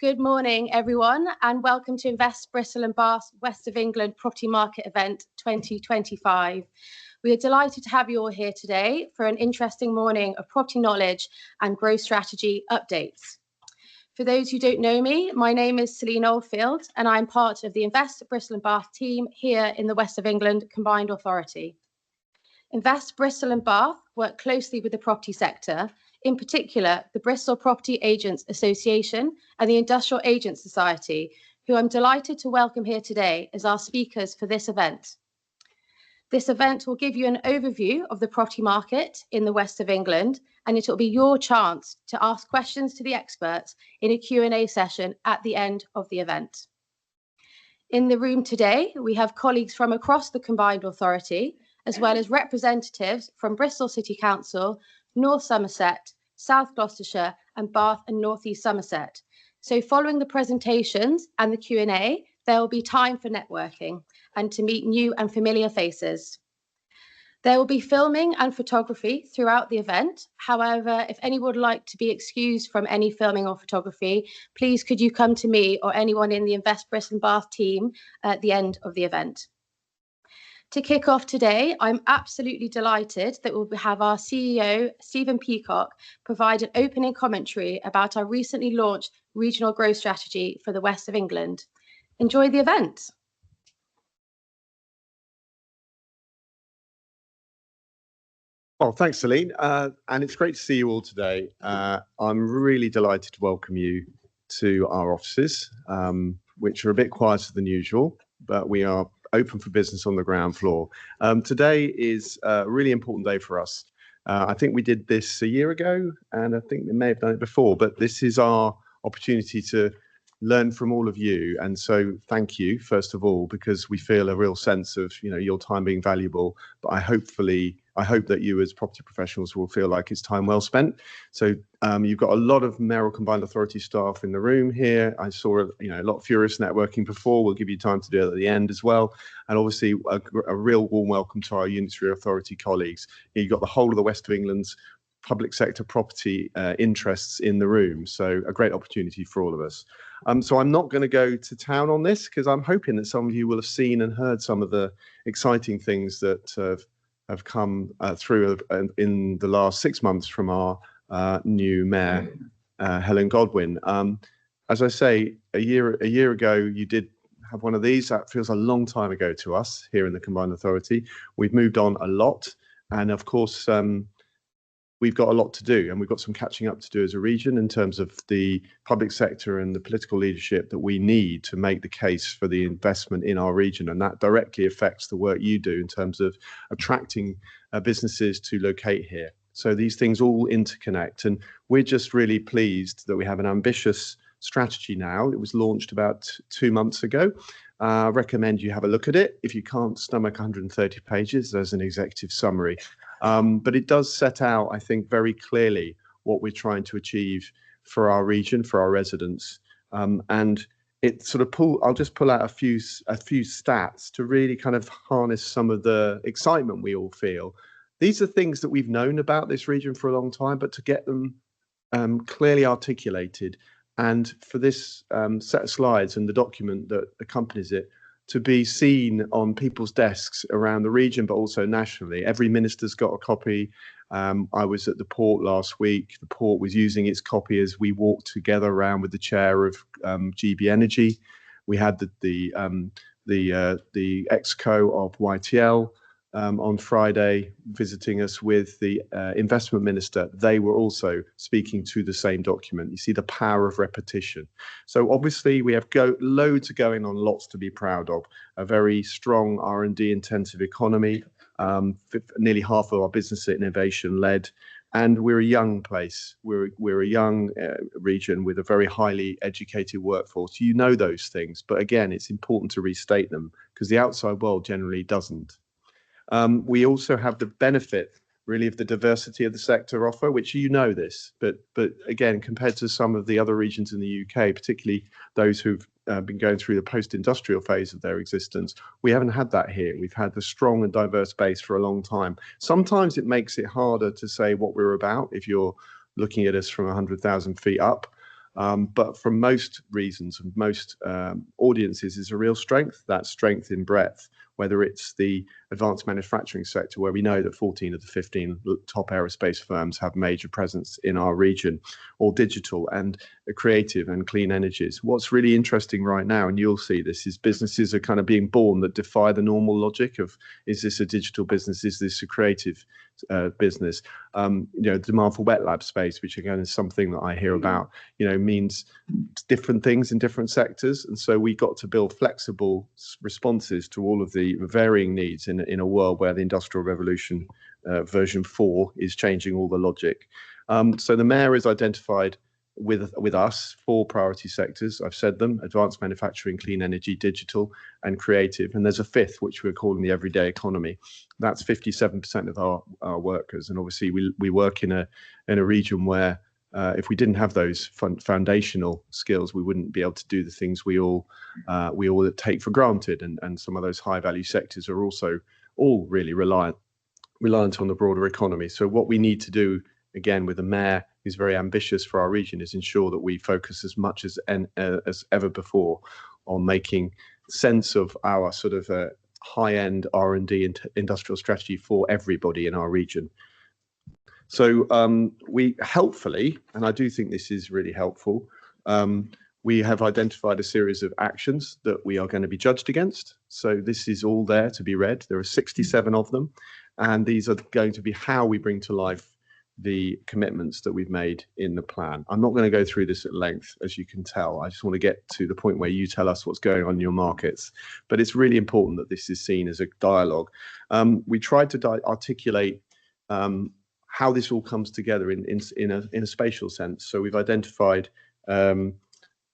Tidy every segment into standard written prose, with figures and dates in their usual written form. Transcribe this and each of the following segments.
Good morning, everyone, and welcome to Invest Bristol and Bath West of England Property Market Event 2025. We are delighted to have you all here today for an interesting morning of property knowledge and growth strategy updates. For those who don't know me, my name is Celine Oldfield, and I'm part of the Invest Bristol and Bath team here in the West of England Combined Authority. Invest Bristol and Bath work closely with the property sector, in particular the Bristol Property Agents Association and the Industrial Agents Society, who I'm delighted to welcome here today as our speakers for this event. This event will give you an overview of the property market in the West of England, and it will be your chance to ask questions to the experts in a Q&A session at the end of the event. In the room today, we have colleagues from across the Combined Authority, as well as representatives from Bristol City Council, North Somerset, South Gloucestershire, and Bath and North East Somerset. So following the presentations and the Q&A, there will be time for networking and to meet new and familiar faces. There will be filming and photography throughout the event. However, if anyone would like to be excused from any filming or photography, please could you come to me or anyone in the Invest Bristol and Bath team at the end of the event. To kick off today, I'm absolutely delighted that we'll have our CEO, Stephen Peacock, provide an opening commentary about our recently launched regional growth strategy for the West of England. Enjoy the event. Well, thanks, Celine. And it's great to see you all today. I'm really delighted to welcome you to our offices, which are a bit quieter than usual, but we are open for business on the ground floor. Today is a really important day for us. I think we did this a year ago, and I think we may have done it before, but this is our opportunity to learn from all of you. And so thank you, first of all, because we feel a real sense of, your time being valuable, but I hope that you as property professionals will feel like it's time well spent. So you've got a lot of Mayoral Combined Authority staff in the room here. I saw a lot of furious networking before. We'll give you time to do it at the end as well. And obviously a real warm welcome to our Unitary Authority colleagues. You've got the whole of the West of England's public sector property interests in the room. So a great opportunity for all of us. So I'm not going to go to town on this because I'm hoping that some of you will have seen and heard some of the exciting things that have come through in the last 6 months from our new mayor, Helen Godwin. As I say, a year ago, you did have one of these. That feels a long time ago to us here in the Combined Authority. We've moved on a lot, and of course, we've got a lot to do, and we've got some catching up to do as a region in terms of the public sector and the political leadership that we need to make the case for the investment in our region. And that directly affects the work you do in terms of attracting businesses to locate here. So these things all interconnect, and we're just really pleased that we have an ambitious strategy now. It was launched about 2 months ago. I recommend you have a look at it. If you can't stomach 130 pages, there's an executive summary. But it does set out, I think, very clearly what we're trying to achieve for our region, for our residents. And it sort of I'll just pull out a few stats to really kind of harness some of the excitement we all feel. These are things that we've known about this region for a long time, but to get them clearly articulated, and for this set of slides and the document that accompanies it to be seen on people's desks around the region, but also nationally. Every minister's got a copy. I was at the port last week. The port was using its copy as we walked together around with the chair of GB Energy. We had the exco of YTL on Friday visiting us with the investment minister. They were also speaking to the same document. You see the power of repetition. So obviously we have loads going on, lots to be proud of. A very strong R&D intensive economy, nearly half of our business innovation led, and we're a young place. We're a young region with a very highly educated workforce. You know those things, but again, it's important to restate them because the outside world generally doesn't. We also have the benefit, really, of the diversity of the sector offer, which this, but again, compared to some of the other regions in the UK, particularly those who've been going through the post-industrial phase of their existence, we haven't had that here. We've had the strong and diverse base for a long time. Sometimes it makes it harder to say what we're about if you're looking at us from 100,000 feet up. But from most reasons and most audiences is a real strength, that strength in breadth, whether it's the advanced manufacturing sector, where we know that 14 of the 15 top aerospace firms have major presence in our region, or digital and creative and clean energies. What's really interesting right now, and you'll see this, is businesses are kind of being born that defy the normal logic of, is this a digital business? Is this a creative business? Demand for wet lab space, which again is something that I hear about, means different things in different sectors. And so we got to build flexible responses to all of the varying needs in a world where the Industrial Revolution version 4 is changing all the logic. So the mayor has identified with us 4 priority sectors. I've said them: advanced manufacturing, clean energy, digital, and creative. And there's a 5th, which we're calling the everyday economy. That's 57% of our workers. And obviously we work in a region where if we didn't have those foundational skills, we wouldn't be able to do the things we all take for granted. And some of those high value sectors are also all really reliant on the broader economy. So what we need to do, again, with the mayor who's very ambitious for our region, is ensure that we focus as much as ever before on making sense of our sort of high-end R&D industrial strategy for everybody in our region. So we helpfully, and I do think this is really helpful, we have identified a series of actions that we are going to be judged against. So this is all there to be read. There are 67 of them, and these are going to be how we bring to life the commitments that we've made in the plan. I'm not going to go through this at length, as you can tell. I just want to get to the point where you tell us what's going on in your markets. But it's really important that this is seen as a dialogue. We tried to articulate how this all comes together in a spatial sense. So we've identified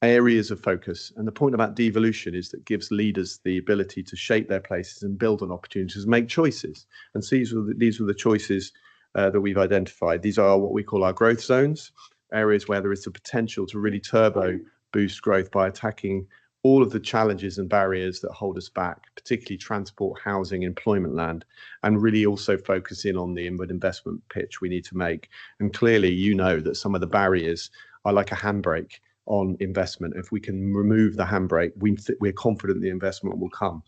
areas of focus. And the point about devolution is that it gives leaders the ability to shape their places and build on opportunities, make choices. And so these were the choices that we've identified. These are what we call our growth zones, areas where there is the potential to really turbo boost growth by attacking all of the challenges and barriers that hold us back, particularly transport, housing, employment land, and really also focus in on the inward investment pitch we need to make. And clearly, that some of the barriers are like a handbrake on investment. If we can remove the handbrake, we're confident the investment will come.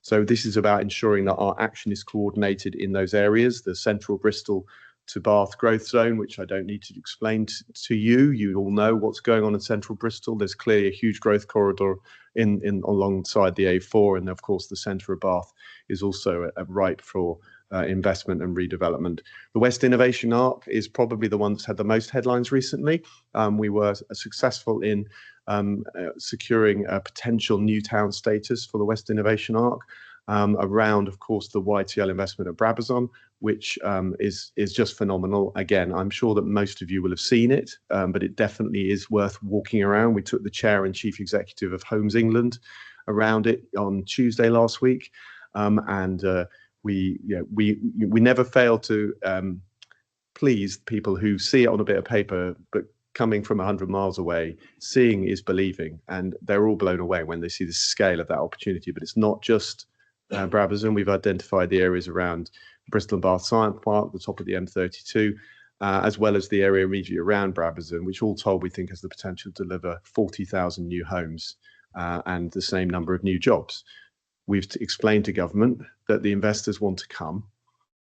So this is about ensuring that our action is coordinated in those areas, the central Bristol to Bath growth zone, which I don't need to explain to you. You all know what's going on in central Bristol. There's clearly a huge growth corridor in alongside the A4, and of course the centre of Bath is also ripe for investment and redevelopment. The West Innovation Arc is probably the one that's had the most headlines recently. We were successful in securing a potential new town status for the West Innovation Arc around, of course, the YTL investment at Brabazon, which is just phenomenal. Again, I'm sure that most of you will have seen it, but it definitely is worth walking around. We took the chair and chief executive of Homes England around it on Tuesday last week, and we never fail to please people who see it on a bit of paper, but coming from 100 miles away, seeing is believing, and they're all blown away when they see the scale of that opportunity. But it's not just Brabazon. We've identified the areas around Bristol and Bath Science Park, the top of the M32, as well as the area immediately around Brabazon, which all told we think has the potential to deliver 40,000 new homes and the same number of new jobs. We've explained to government that the investors want to come,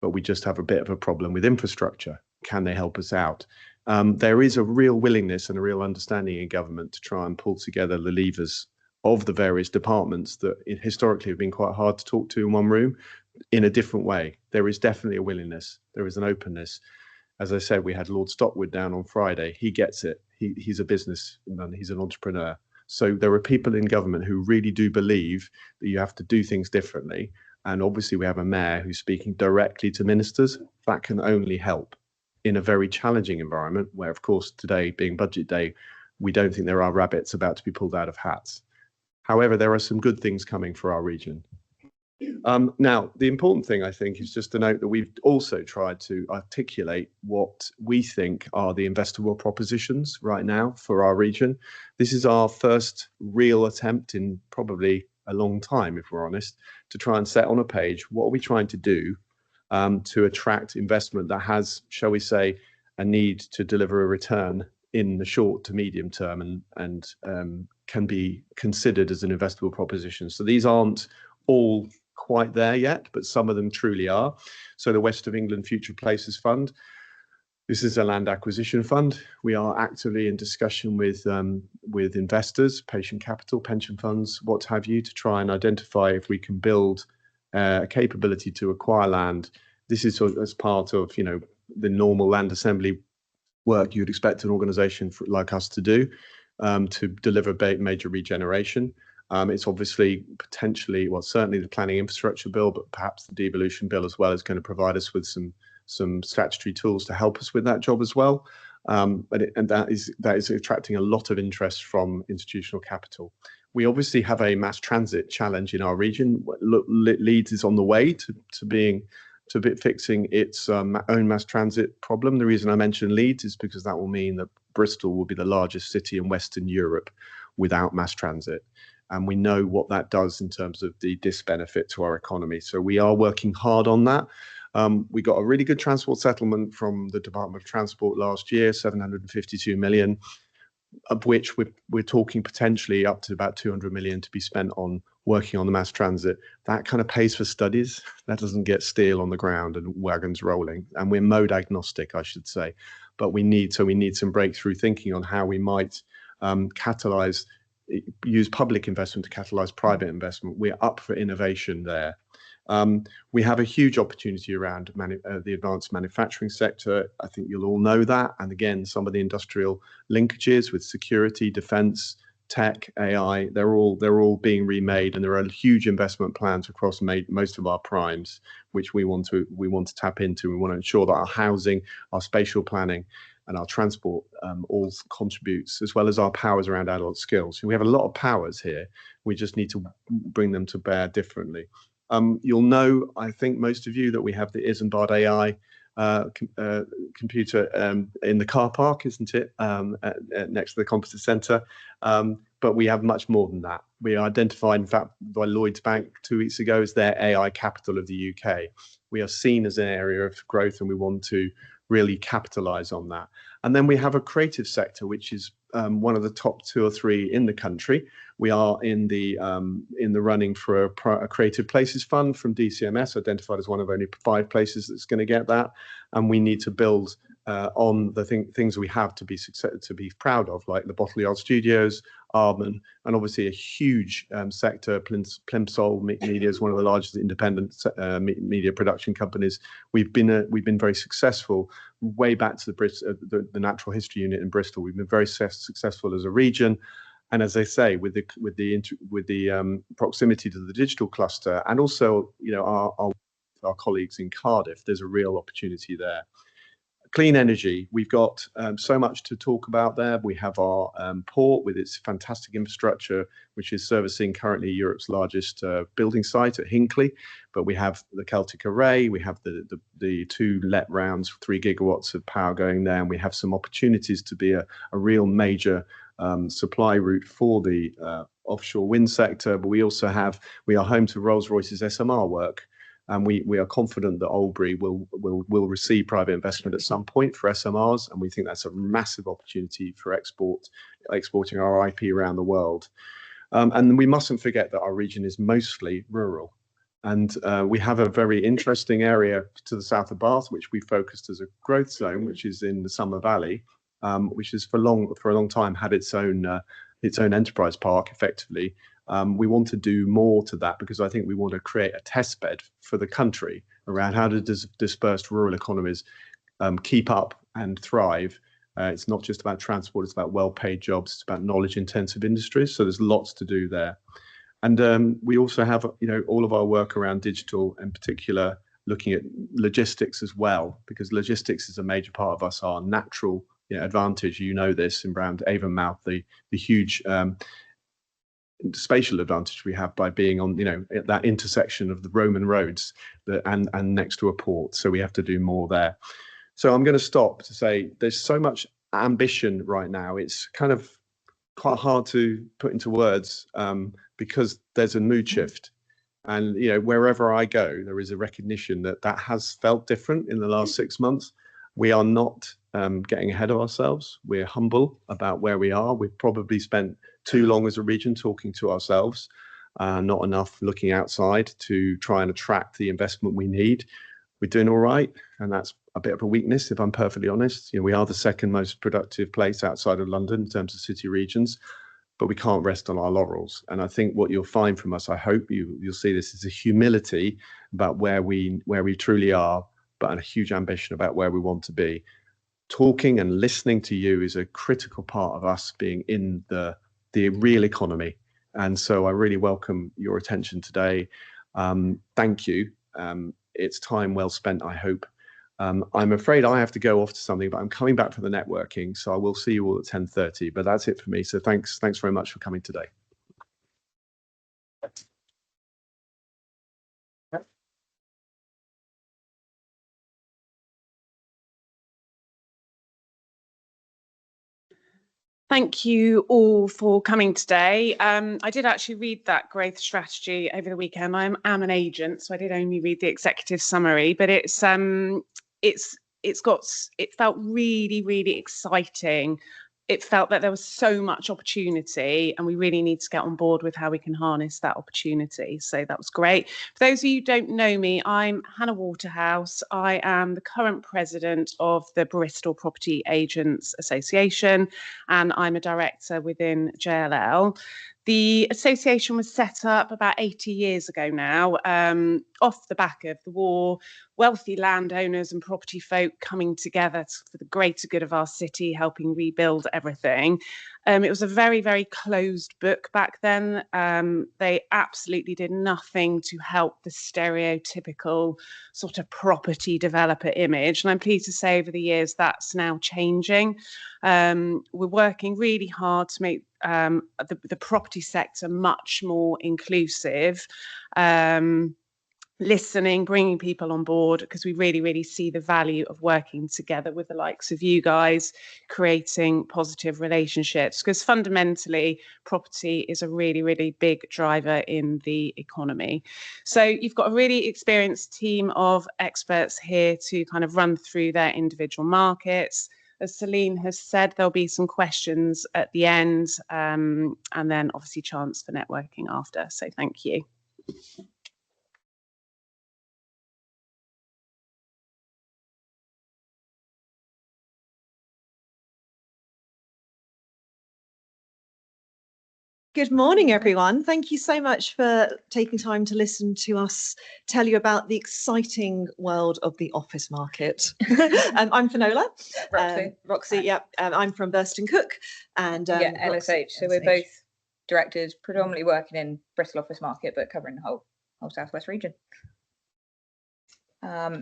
but we just have a bit of a problem with infrastructure. Can they help us out? There is a real willingness and a real understanding in government to try and pull together the levers of the various departments that historically have been quite hard to talk to in one room in a different way. There is definitely a willingness. There is an openness. As I said, we had Lord Stockwood down on Friday. He gets it. He's a businessman. He's an entrepreneur. So there are people in government who really do believe that you have to do things differently. And obviously we have a mayor who's speaking directly to ministers. That can only help in a very challenging environment where, of course, today being budget day, we don't think there are rabbits about to be pulled out of hats. However, there are some good things coming for our region. Now, the important thing, I think, is just to note that we've also tried to articulate what we think are the investable propositions right now for our region. This is our first real attempt in probably a long time, if we're honest, to try and set on a page what are we trying to do to attract investment that has, shall we say, a need to deliver a return in the short to medium term and can be considered as an investable proposition. So these aren't all quite there yet, but some of them truly are. So the West of England Future Places Fund, this is a land acquisition fund. We are actively in discussion with investors, patient capital, pension funds, what have you, to try and identify if we can build a capability to acquire land. This is as part of, you know, the normal land assembly work you'd expect an organisation like us to do, to deliver major regeneration. It's obviously potentially, well, certainly the planning infrastructure bill, but perhaps the devolution bill as well is going to provide us with some statutory tools to help us with that job as well. And that is attracting a lot of interest from institutional capital. We obviously have a mass transit challenge in our region. Leeds is on the way to fixing its own mass transit problem. The reason I mention Leeds is because that will mean that Bristol will be the largest city in Western Europe without mass transit. And we know what that does in terms of the disbenefit to our economy. So we are working hard on that. We got a really good transport settlement from the Department of Transport last year, 752 million, of which we're talking potentially up to about 200 million to be spent on working on the mass transit. That kind of pays for studies. That doesn't get steel on the ground and wagons rolling. And we're mode agnostic, I should say. But we need some breakthrough thinking on how we might use public investment to catalyze private investment. We're up for innovation there. We have a huge opportunity around the advanced manufacturing sector. I think you'll all know that. And again, some of the industrial linkages with security, defense, tech, AI, they're all being remade, and there are huge investment plans across most of our primes, which we want to tap into. We want to ensure that our housing, our spatial planning, and our transport all contributes, as well as our powers around adult skills. So we have a lot of powers here. We just need to bring them to bear differently. You'll know, I think most of you, that we have the Isambard AI computer in the car park, isn't it? Next to the Composite Centre. But we have much more than that. We identified, in fact, by Lloyds Bank 2 weeks ago as their AI capital of the UK. We are seen as an area of growth, and we want to really capitalise on that. And then we have a creative sector, which is one of the top 2 or 3 in the country. We are in the running for a Creative Places Fund from DCMS, identified as one of only 5 places that's going to get that. And we need to build on the things we have to be proud of, like the Bottle Yard Studios, Aardman, and obviously a huge sector. Plimsoll Media is one of the largest independent media production companies. We've been very successful way back to the Natural History Unit in Bristol. We've been very successful as a region. And as I say, with the proximity to the digital cluster, and also, you know, our colleagues in Cardiff, there's a real opportunity there. Clean energy, we've got so much to talk about there. We have our port with its fantastic infrastructure, which is servicing currently Europe's largest building site at Hinkley. But we have the Celtic Array, we have the 2 let rounds, 3 gigawatts of power going there, and we have some opportunities to be a real major supply route for the offshore wind sector. But we are home to Rolls-Royce's SMR work. And we are confident that Albury will receive private investment at some point for SMRs, and we think that's a massive opportunity for exporting our IP around the world. And we mustn't forget that our region is mostly rural, and we have a very interesting area to the south of Bath, which we focused as a growth zone, which is in the Somer Valley, which has for a long time had its own enterprise park, effectively. We want to do more to that, because I think we want to create a test bed for the country around how do dispersed rural economies keep up and thrive. It's not just about transport, it's about well-paid jobs, it's about knowledge-intensive industries. So there's lots to do there. And we also have, you know, all of our work around digital, in particular, looking at logistics as well, because logistics is a major part of our natural, you know, advantage. You know this around Avonmouth, the huge spatial advantage we have by being on, you know, at that intersection of the Roman roads and next to a port. So we have to do more there. So I'm going to stop to say there's so much ambition right now. It's kind of quite hard to put into words because there's a mood shift. And, you know, wherever I go, there is a recognition that has felt different in the last 6 months. We are not getting ahead of ourselves. We're humble about where we are. We've probably spent too long as a region talking to ourselves, not enough looking outside to try and attract the investment we need. We're doing all right, and that's a bit of a weakness, if I'm perfectly honest. We are the second most productive place outside of London in terms of city regions, but we can't rest on our laurels. And I think what you'll find from us, I hope you'll see this, is a humility about where we truly are, but a huge ambition about where we want to be. Talking and listening to you is a critical part of us being in the real economy. And so I really welcome your attention today. Thank you. It's time well spent, I hope. I'm afraid I have to go off to something, but I'm coming back for the networking, so I will see you all at 10:30. But that's it for me. So thanks very much for coming today. Thank you all for coming today. I did actually read that growth strategy over the weekend. I am an agent, so I did only read the executive summary, but it felt really, really exciting. It felt that there was so much opportunity, and we really need to get on board with how we can harness that opportunity. So that was great. For those of you who don't know me, I'm Hannah Waterhouse. I am the current president of the Bristol Property Agents Association, and I'm a director within JLL. The association was set up about 80 years ago now, off the back of the war, wealthy landowners and property folk coming together for the greater good of our city, helping rebuild everything. It was a very, very closed book back then. They absolutely did nothing to help the stereotypical sort of property developer image. And I'm pleased to say over the years that's now changing. We're working really hard to make the property sector much more inclusive. Listening, bringing people on board, because we really, really see the value of working together with the likes of you guys, creating positive relationships, because fundamentally property is a really, really big driver in the economy. So you've got a really experienced team of experts here to kind of run through their individual markets. As Celine has said, there'll be some questions at the end, and then obviously chance for networking after. So thank you. Good morning, everyone. Thank you so much for taking time to listen to us tell you about the exciting world of the office market. I'm Finola. Roxy, yep. I'm from Burston Cook. And LSH. So we're both directors, predominantly working in Bristol office market, but covering the whole Southwest region.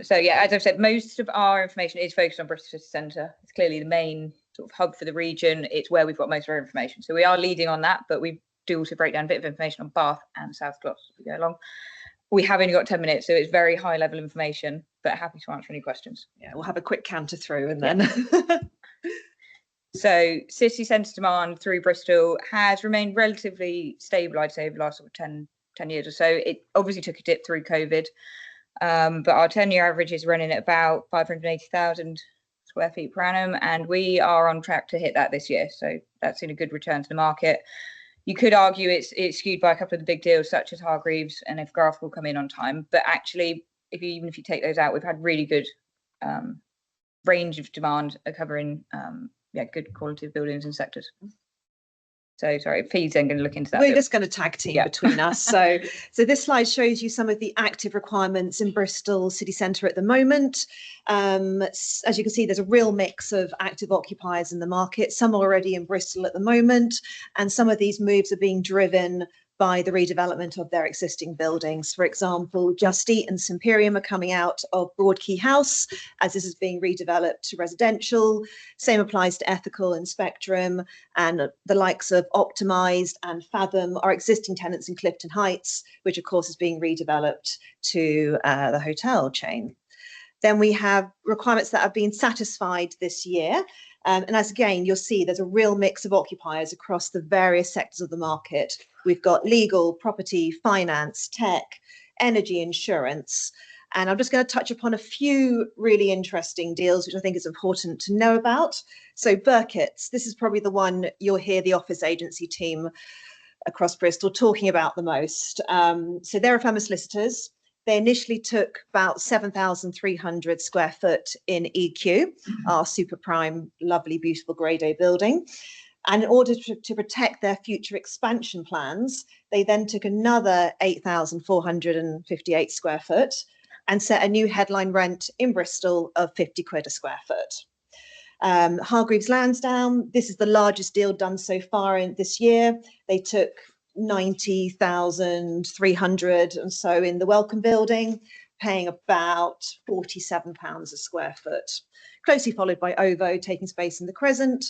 So yeah, as I've said, most of our information is focused on Bristol City Centre. It's clearly the main sort of hub for the region. It's where we've got most of our information. So we are leading on that, but we do also break down a bit of information on Bath and South Gloss as we go along. We have only got 10 minutes, so it's very high level information, but happy to answer any questions. Yeah, we'll have a quick canter through and then. So city centre demand through Bristol has remained relatively stable, I'd say, over the last sort of 10 years or so. It obviously took a dip through COVID. But our 10-year average is running at about 580,000 square feet per annum, and we are on track to hit that this year. So that's seen a good return to the market. You could argue it's skewed by a couple of the big deals, such as Hargreaves and if Graff will come in on time. But actually, even if you take those out, we've had really good range of demand covering good quality of buildings and sectors. So sorry, Fee's then going to look into that. We're just going to tag team between us. So this slide shows you some of the active requirements in Bristol city centre at the moment. As you can see, there's a real mix of active occupiers in the market. Some are already in Bristol at the moment, and some of these moves are being driven by the redevelopment of their existing buildings. For example, Just Eat and Simperium are coming out of Broadkey House as this is being redeveloped to residential. Same applies to Ethical and Spectrum, and the likes of Optimised and Fathom are existing tenants in Clifton Heights, which of course is being redeveloped to the hotel chain. Then we have requirements that have been satisfied this year. And as again, you'll see there's a real mix of occupiers across the various sectors of the market. We've got legal, property, finance, tech, energy, insurance. And I'm just going to touch upon a few really interesting deals, which I think is important to know about. So Burkitt's, this is probably the one you'll hear the office agency team across Bristol talking about the most. So they're a firm of solicitors. They initially took about 7,300 square foot in EQ, our super prime, lovely, beautiful Grade A building. And in order to protect their future expansion plans, they then took another 8,458 square foot and set a new headline rent in Bristol of 50 quid a square foot. Hargreaves Lansdowne, this is the largest deal done so far in this year. They took 90,300 and so in the Welcome building, paying about £47 a square foot. Closely followed by OVO, taking space in the Crescent.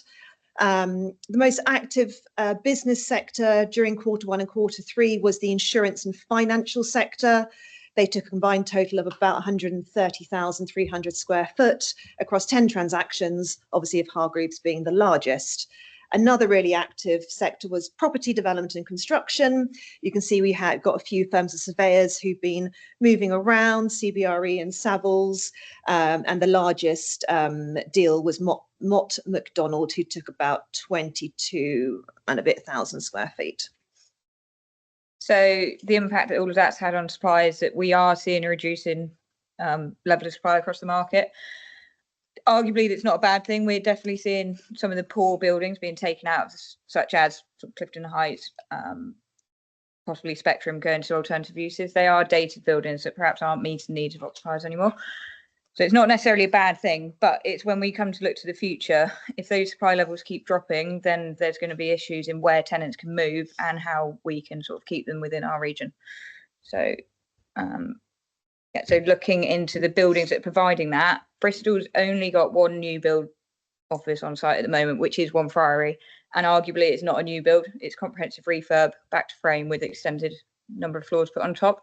The most active business sector during Q1 and Q3 was the insurance and financial sector. They took a combined total of about 130,300 square foot across 10 transactions, obviously of Hargreaves being the largest. Another really active sector was property development and construction. You can see we have got a few firms of surveyors who've been moving around, CBRE and Savills, and the largest deal was Mott MacDonald, who took about 22 and a bit thousand square feet. So the impact that all of that's had on supply is that we are seeing a reducing level of supply across the market. Arguably, that's not a bad thing. We're definitely seeing some of the poor buildings being taken out, such as Clifton Heights, possibly Spectrum, going to alternative uses. They are dated buildings that perhaps aren't meeting the needs of occupiers anymore. So it's not necessarily a bad thing, but it's when we come to look to the future, if those supply levels keep dropping, then there's going to be issues in where tenants can move and how we can sort of keep them within our region. So, so looking into the buildings that are providing that, Bristol's only got one new build office on site at the moment, which is One Friary, and arguably it's not a new build, it's comprehensive refurb, back to frame with extended number of floors put on top.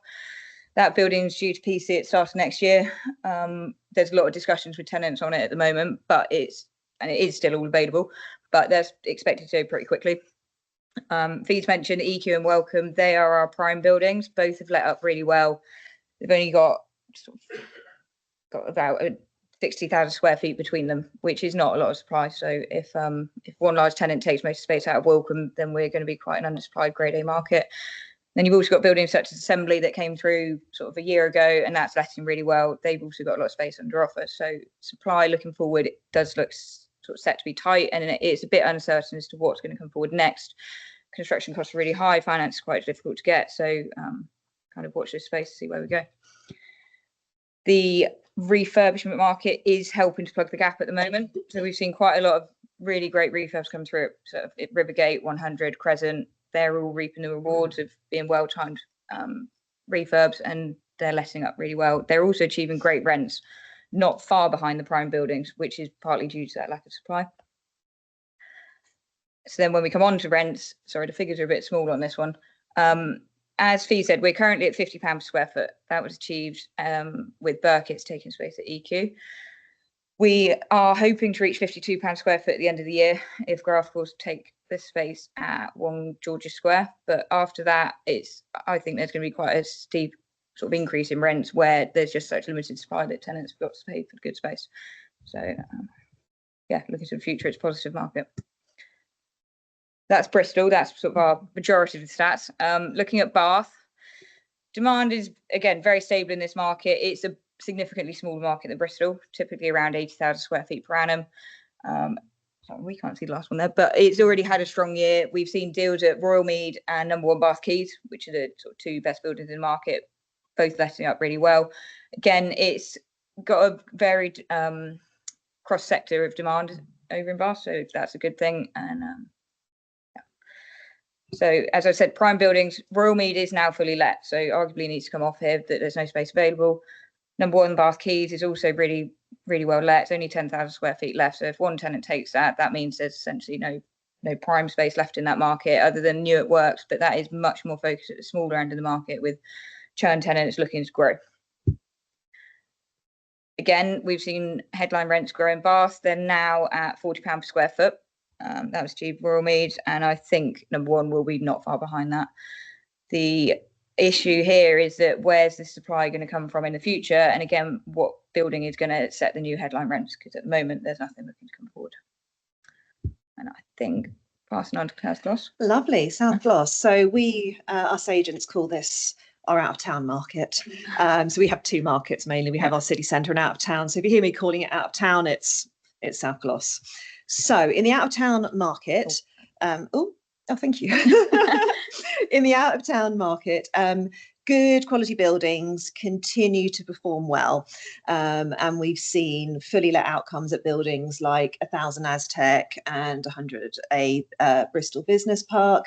That building's due to PC at the start of next year. There's a lot of discussions with tenants on it at the moment, but it is still all available, but they're expected to go pretty quickly. Fees mentioned EQ and Welcome, they are our prime buildings. Both have let up really well. They've only got about 60,000 square feet between them, which is not a lot of supply. So if one large tenant takes most of the space out of Welcome, then we're going to be quite an undersupplied Grade A market. Then you've also got buildings such as Assembly that came through sort of a year ago, and that's letting really well. They've also got a lot of space under offer. So supply looking forward, it does look sort of set to be tight, and it's a bit uncertain as to what's going to come forward next. Construction costs are really high, finance is quite difficult to get. So kind of watch this space to see where we go. The refurbishment market is helping to plug the gap at the moment. So we've seen quite a lot of really great refurbs come through at Rivergate, 100, Crescent. They're all reaping the rewards of being well-timed refurbs, and they're letting up really well. They're also achieving great rents, not far behind the prime buildings, which is partly due to that lack of supply. So then when we come on to rents, sorry, the figures are a bit small on this one. As Fee said, we're currently at £50 per square foot. That was achieved with Burkitt's taking space at EQ. We are hoping to reach £52 per square foot at the end of the year if Graphicals take this space at 1 George's Square. But after that, I think there's going to be quite a steep sort of increase in rents where there's just such limited supply that tenants have got to pay for good space. So yeah, looking to the future, it's a positive market. That's Bristol. That's sort of our majority of the stats. Looking at Bath, demand is, again, very stable in this market. It's a significantly smaller market than Bristol, typically around 80,000 square feet per annum. We can't see the last one there, but it's already had a strong year. We've seen deals at Royal Mead and No. 1 Bath Quays, which are the sort of two best buildings in the market, both letting up really well. Again, it's got a varied cross-sector of demand over in Bath, so that's a good thing. And yeah. So as I said, prime buildings, Royal Mead is now fully let, so arguably needs to come off here that there's no space available. No. 1 Bath Quays is also really well let. It's only 10,000 square feet left. So if one tenant takes that, that means there's essentially no prime space left in that market other than Newark Works, but that is much more focused at the smaller end of the market with churn tenants looking to grow. Again, we've seen headline rents grow in Bath. They're now at £40 per square foot. That was achieved Royal Mead, and I think No. 1 will be not far behind that. The issue here is that where's the supply going to come from in the future? And again, what building is going to set the new headline rents? Because at the moment, there's nothing looking to come forward. And I think passing on to South Gloss. Lovely, South Gloss. So we, us agents, call this our out of town market. So we have two markets mainly. We have our city centre and out of town. So if you hear me calling it out of town, it's South Gloss. So in the out of town market, thank you. In the out of town market, good quality buildings continue to perform well. And we've seen fully let outcomes at buildings like 1000 Aztec and 100A Bristol Business Park.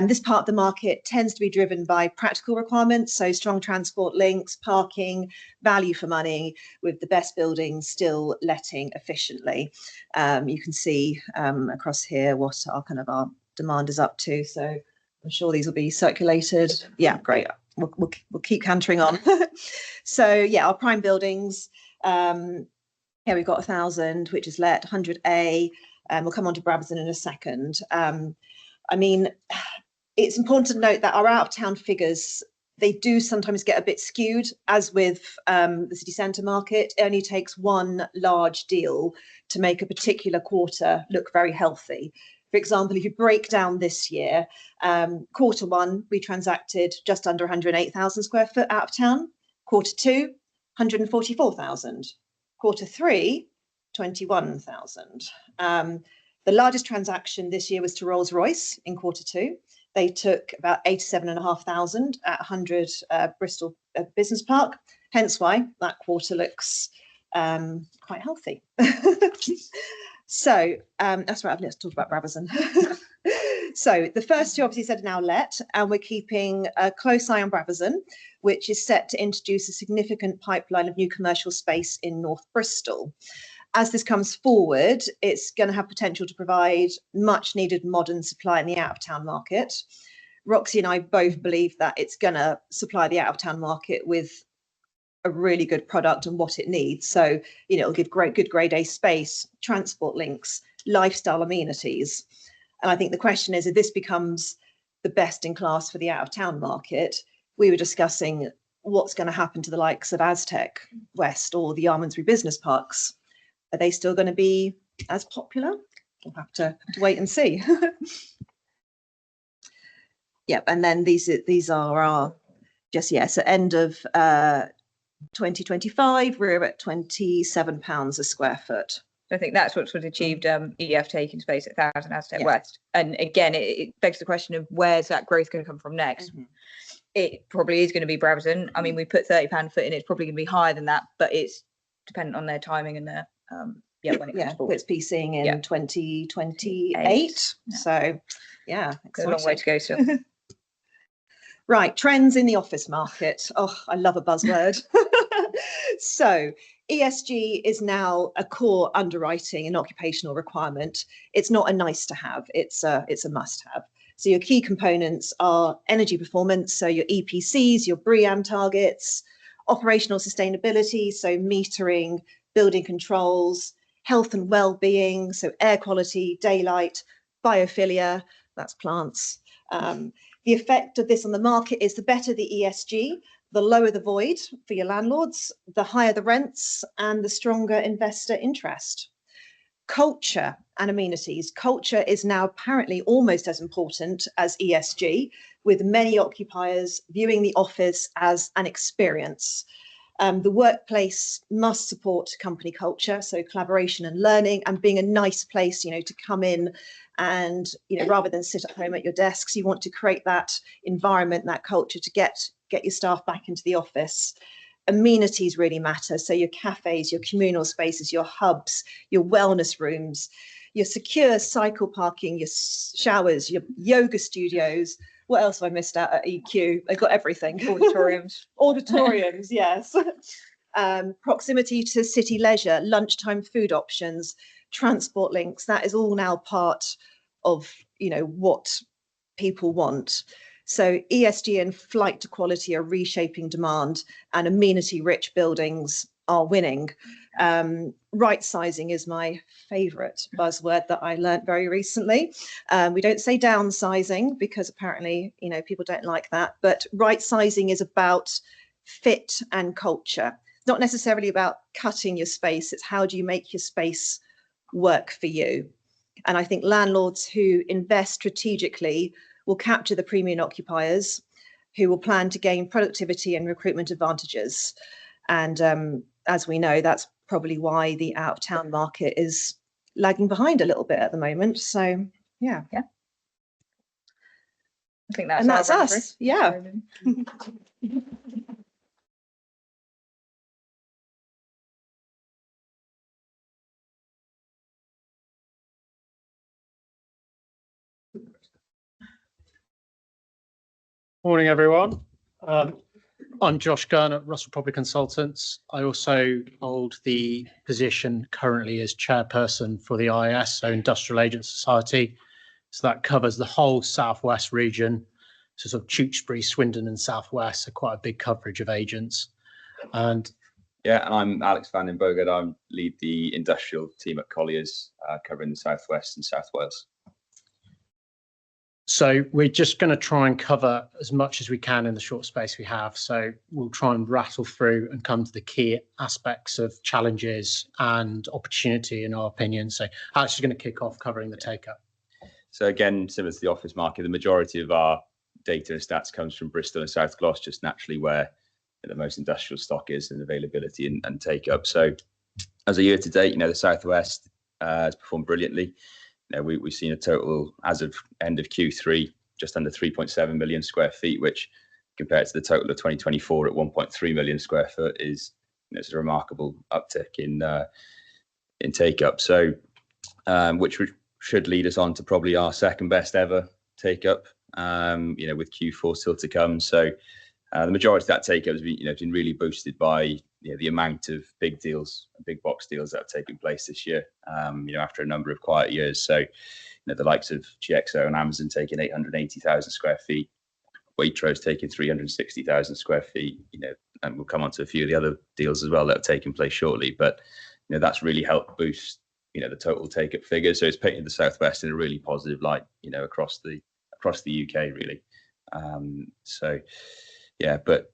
This part of the market tends to be driven by practical requirements, so strong transport links, parking, value for money, with the best buildings still letting efficiently. You can see across here what our demand is up to. So I'm sure these will be circulated. Yeah, great. We'll keep cantering on. So yeah, our prime buildings. Here we've got 1000, which is let, 100A. We'll come on to Brabazon in a second. I mean, it's important to note that our out of town figures, they do sometimes get a bit skewed, as with the city centre market. It only takes one large deal to make a particular quarter look very healthy. For example, if you break down this year, quarter one, we transacted just under 108,000 square foot out of town. Quarter two, 144,000. Quarter three, 21,000. The largest transaction this year was to Rolls-Royce in quarter two. They took about 87,500 at 100 Bristol Business Park, hence why that quarter looks quite healthy. So that's right, let's talk about Brabazon. So the first two obviously said now let, and we're keeping a close eye on Brabazon, which is set to introduce a significant pipeline of new commercial space in North Bristol. As this comes forward, it's going to have potential to provide much needed modern supply in the out of town market. Roxy and I both believe that it's going to supply the out of town market with a really good product and what it needs. So, it'll give good grade A space, transport links, lifestyle amenities. And I think the question is, if this becomes the best in class for the out of town market, we were discussing what's going to happen to the likes of Aztec West or the Almondsbury Business Parks. Are they still going to be as popular? We'll have to wait and see. Yep, and then these are our so end of 2025, we're at £27 a square foot. I think that's what's achieved EDF taking space at 1000 Aztec West. And again, it begs the question of where's that growth going to come from next? Mm-hmm. It probably is going to be Brabazon. I mean, we put £30 a foot in, it's probably going to be higher than that, but it's dependent on their timing and their when it comes forward. It's piecing in 2028. So yeah, exciting. A long way to go still. Right, trends in the office market. Oh, I love a buzzword. So ESG is now a core underwriting and occupational requirement. It's not a nice to have, it's a must have. So your key components are energy performance, so your EPCs, your BREEAM targets, operational sustainability, so metering, building controls, health and well-being, so air quality, daylight, biophilia, that's plants. The effect of this on the market is the better the ESG, the lower the void for your landlords, the higher the rents, and the stronger investor interest. Culture and amenities. Culture is now apparently almost as important as ESG, with many occupiers viewing the office as an experience. The workplace must support company culture, so collaboration and learning, and being a nice place, to come in and, rather than sit at home at your desks, you want to create that environment, that culture to get your staff back into the office. Amenities really matter. So your cafes, your communal spaces, your hubs, your wellness rooms, your secure cycle parking, your showers, your yoga studios. What else have I missed out at EQ? They've got everything. Auditoriums, yes. Proximity to city leisure, lunchtime food options, transport links. That is all now part of, what people want. So ESG and flight to quality are reshaping demand, and amenity-rich buildings are winning. Right sizing is my favourite buzzword that I learnt very recently. We don't say downsizing because apparently, people don't like that, but right sizing is about fit and culture. It's not necessarily about cutting your space. It's how do you make your space work for you? And I think landlords who invest strategically will capture the premium occupiers who will plan to gain productivity and recruitment advantages. And as we know, that's probably why the out of town market is lagging behind a little bit at the moment. So, yeah. I think that's, and that's us. Yeah. Morning, everyone. I'm Josh Gunn at Russell Property Consultants. I also hold the position currently as chairperson for the IAS, so Industrial Agent Society. So that covers the whole Southwest region, so sort of Tewkesbury, Swindon and Southwest, so quite a big coverage of agents. And I'm Alex van den Bogert. I lead the industrial team at Colliers, covering the Southwest and South Wales. so we're just going to try and cover as much as we can in the short space we have. So we'll try and rattle through and come to the key aspects of challenges and opportunity, in our opinion. So Alex is going to kick off covering the take-up. So again, similar to the office market, the majority of our data and stats comes from Bristol and South Gloss, just naturally where the most industrial stock is and availability and take-up. So as a year to date, the Southwest has performed brilliantly. We've seen a total, as of end of Q3, just under 3.7 million square feet, which compared to the total of 2024 at 1.3 million square foot is it's a remarkable uptick in take-up. So which should lead us on to probably our second best ever take-up, with Q4 still to come. So the majority of that take-up has been really boosted by the amount of big deals, big box deals that have taken place this year, after a number of quiet years. So, the likes of GXO and Amazon taking 880,000 square feet, Waitrose taking 360,000 square feet, and we'll come on to a few of the other deals as well that have taken place shortly. But, that's really helped boost, the total take-up figures. So it's painted the Southwest in a really positive light, across the UK, really. But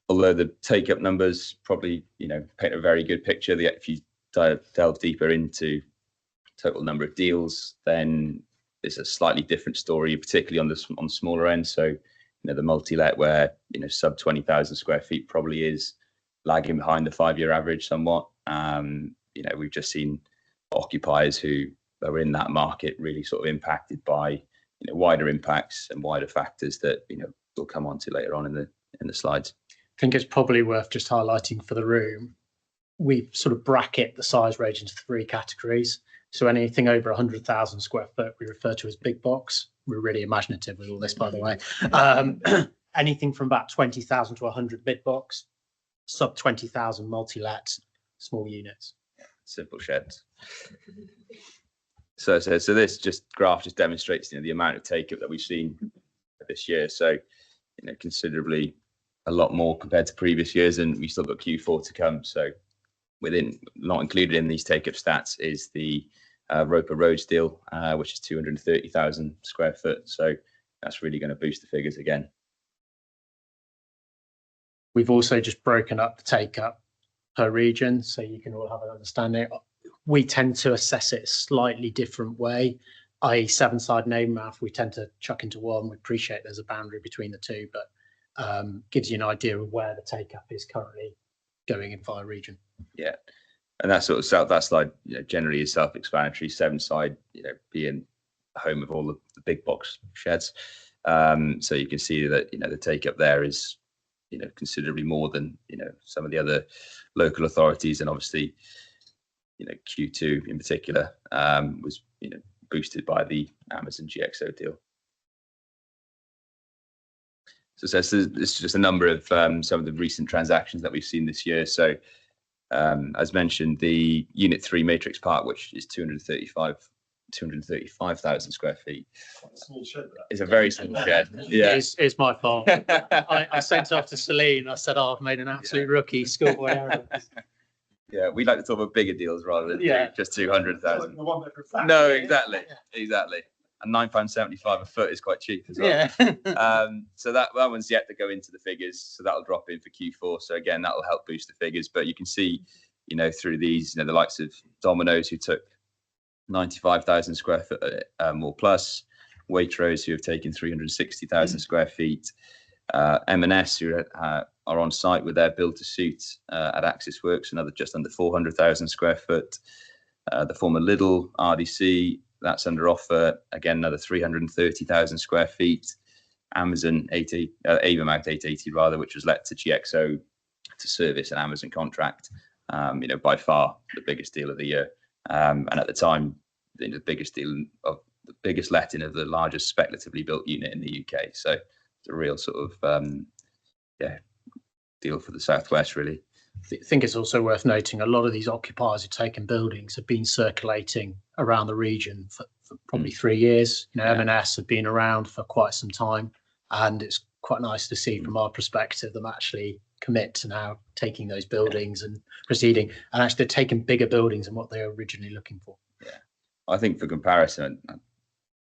although the take-up numbers probably, paint a very good picture, if you delve deeper into total number of deals, then it's a slightly different story, particularly on the smaller end. So, the multi-let where, sub 20,000 square feet probably is lagging behind the 5-year average somewhat. We've just seen occupiers who are in that market really sort of impacted by, wider impacts and wider factors that, we'll come on to later on in the slides. I think it's probably worth just highlighting for the room. We sort of bracket the size range into 3 categories. So anything over 100,000 square foot, we refer to as big box. We're really imaginative with all this, by the way. Anything from about 20,000 to 100 big box, sub 20,000 multi-let, small units. Simple sheds. So this graph just demonstrates the amount of take-up that we've seen this year. So considerably a lot more compared to previous years, and we still got Q4 to come. So not included in these take-up stats is the Roper Roads deal, which is 230,000 square foot. So that's really going to boost the figures again. We've also just broken up the take-up per region, so you can all have an understanding. We tend to assess it a slightly different way, i.e. 7-side name math, we tend to chuck into one. We appreciate there's a boundary between the two, but gives you an idea of where the take-up is currently going in via region. Yeah, and that slide generally is self-explanatory. 7-side, being home of all the big box sheds. So you can see that the take-up there is considerably more than some of the other local authorities, and obviously Q2 in particular was boosted by the Amazon GXO deal. So this is just a number of some of the recent transactions that we've seen this year. So as mentioned, the Unit 3 Matrix Park, which is 235,000 square feet. Small shed. It's a very small shed. Yeah, it's my fault. I sent off to Celine. I said, "Oh, I've made an absolute rookie schoolboy error." Yeah, we like to talk about bigger deals rather than just 200,000. No, Exactly. And £9.75 a foot is quite cheap as well. Yeah. So that one's yet to go into the figures. So that'll drop in for Q4. So again, that will help boost the figures. But you can see, through these, the likes of Domino's, who took 95,000 square foot or plus, Waitrose, who have taken 360,000 square feet, M&S, who are on site with their build to suit at Axis Works, another just under 400,000 square foot. The former Lidl, RDC, that's under offer, again, another 330,000 square feet. Amazon, Avamount 880 rather, which was let to GXO to service an Amazon contract, by far the biggest deal of the year. And at the time, the biggest letting of the largest speculatively built unit in the UK. So it's a real sort of, deal for the Southwest, really. I think it's also worth noting a lot of these occupiers who've taken buildings have been circulating around the region for probably 3 years. M&S have been around for quite some time, and it's quite nice to see from our perspective them actually commit to now taking those buildings and proceeding, and actually taking bigger buildings than what they were originally looking for. Yeah, I think for comparison,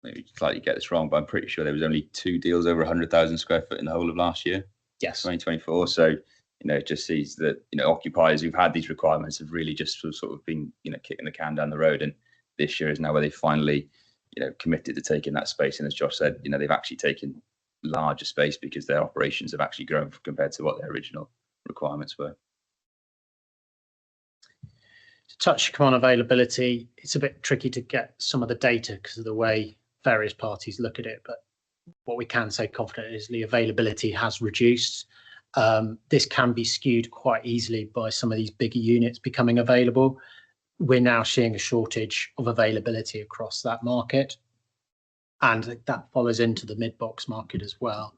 maybe slightly get this wrong, but I'm pretty sure there was only 2 deals over 100,000 square foot in the whole of last year. Yes, 2024. So it just sees that occupiers who've had these requirements have really just sort of been kicking the can down the road, and this year is now where they finally committed to taking that space. And as Josh said, they've actually taken larger space because their operations have actually grown compared to what their original requirements were. To touch upon availability, it's a bit tricky to get some of the data because of the way various parties look at it, but what we can say confidently is the availability has reduced. This can be skewed quite easily by some of these bigger units becoming available. We're now seeing a shortage of availability across that market, and that follows into the mid-box market as well.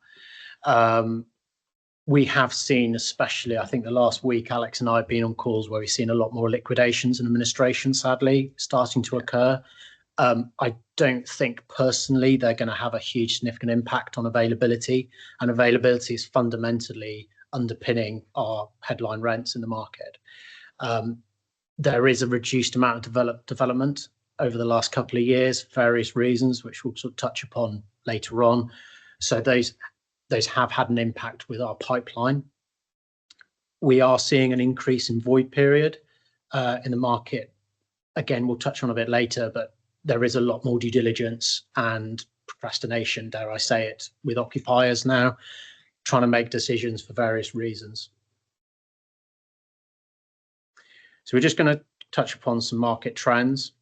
We have seen, especially I think the last week, Alex and I have been on calls where we've seen a lot more liquidations and administration, sadly, starting to occur. I don't think personally they're going to have a huge significant impact on availability, and availability is fundamentally underpinning our headline rents in the market. There is a reduced amount of development over the last couple of years, various reasons, which we'll sort of touch upon later on. So those have had an impact with our pipeline. We are seeing an increase in void period in the market. Again, we'll touch on a bit later, but there is a lot more due diligence and procrastination, dare I say it, with occupiers now, trying to make decisions for various reasons. So we're just going to touch upon some market trends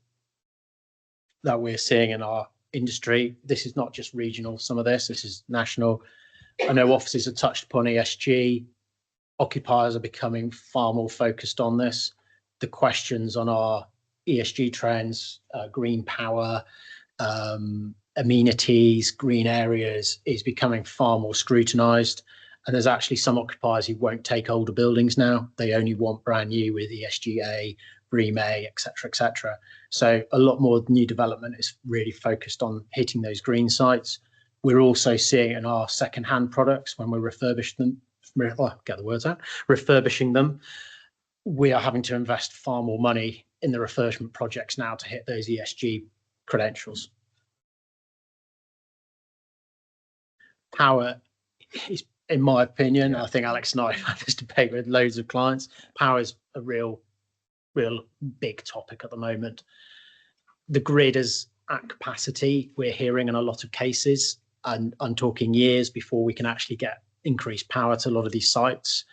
that we're seeing in our industry. This is not just regional, some of this is national. I know offices have touched upon ESG. Occupiers are becoming far more focused on this. The questions on our ESG trends, green power, amenities, green areas is becoming far more scrutinised. And there's actually some occupiers who won't take older buildings now. They only want brand new with ESG-A, BREEAM A, etc., etc. So a lot more new development is really focused on hitting those green sites. We're also seeing in our second-hand products when we refurbish them, refurbishing them, we are having to invest far more money in the refurbishment projects now to hit those ESG credentials. Power is, in my opinion, I think Alex and I have had this debate with loads of clients. Power is a real big topic at the moment. The grid is at capacity, we're hearing in a lot of cases, and I'm talking years before we can actually get increased power to a lot of these sites.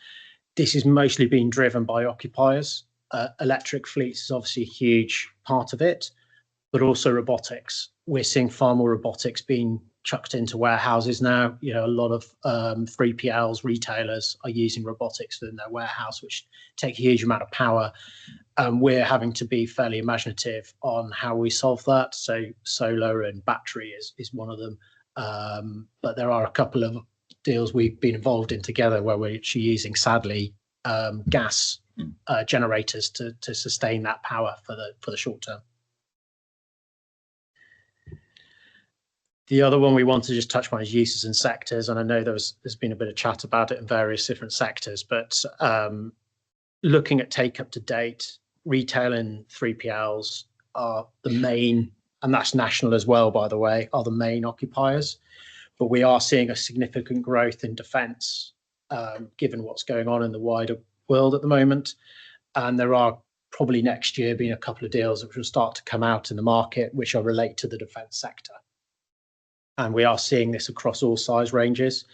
This is mostly being driven by occupiers. Electric fleets is obviously a huge part of it, but also robotics. We're seeing far more robotics being chucked into warehouses now. A lot of 3PLs, retailers are using robotics within their warehouse, which take a huge amount of power. We're having to be fairly imaginative on how we solve that. So solar and battery is one of them. But there are a couple of deals we've been involved in together where we're actually using, sadly, gas generators to sustain that power for the short term. The other one we want to just touch on is uses and sectors, and I know there's been a bit of chat about it in various different sectors, but looking at take up to date, retail and 3PLs are the main, and that's national as well, by the way, are the main occupiers. But we are seeing a significant growth in defence, given what's going on in the wider world at the moment. And there are probably next year being a couple of deals which will start to come out in the market, which are related to the defence sector. And we are seeing this across all size ranges,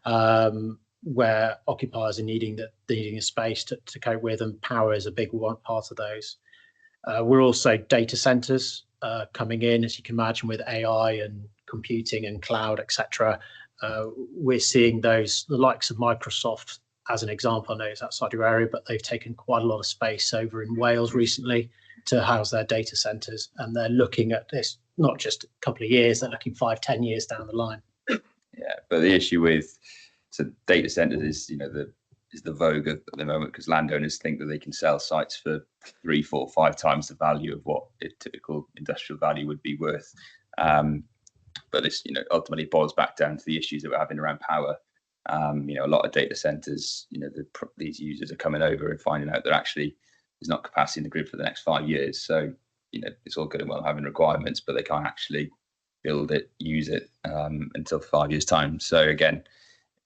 where occupiers are needing a space to cope with, and power is a big one part of those. We're also data centres coming in, as you can imagine, with AI and computing and cloud, etc. We're seeing those, the likes of Microsoft, as an example. I know it's outside your area, but they've taken quite a lot of space over in Wales recently to house their data centres, and they're looking at this not just a couple of years, they're looking 5-10 years down the line. Yeah, but the issue with data centres is, is the vogue at the moment, because landowners think that they can sell sites for 3, 4, 5 times the value of what a typical industrial value would be worth. But this, ultimately boils back down to the issues that we're having around power. A lot of data centres, these users are coming over and finding out that actually there's not capacity in the grid for the next 5 years. So, it's all good and well having requirements, but they can't actually build it, use it until 5 years' time. So again,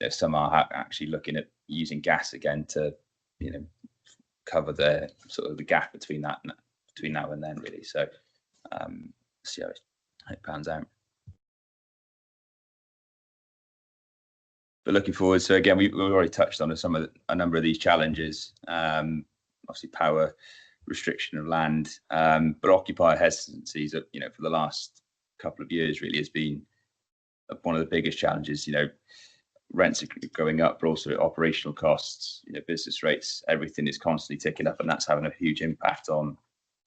some are actually looking at using gas again to, cover the gap between now and then, really. So see how it pans out. But looking forward, so again, we've already touched on a number of these challenges. Obviously, power, restriction of land, but occupier hesitancies, for the last couple of years really has been one of the biggest challenges. Rents are going up, but also operational costs, business rates, everything is constantly ticking up, and that's having a huge impact on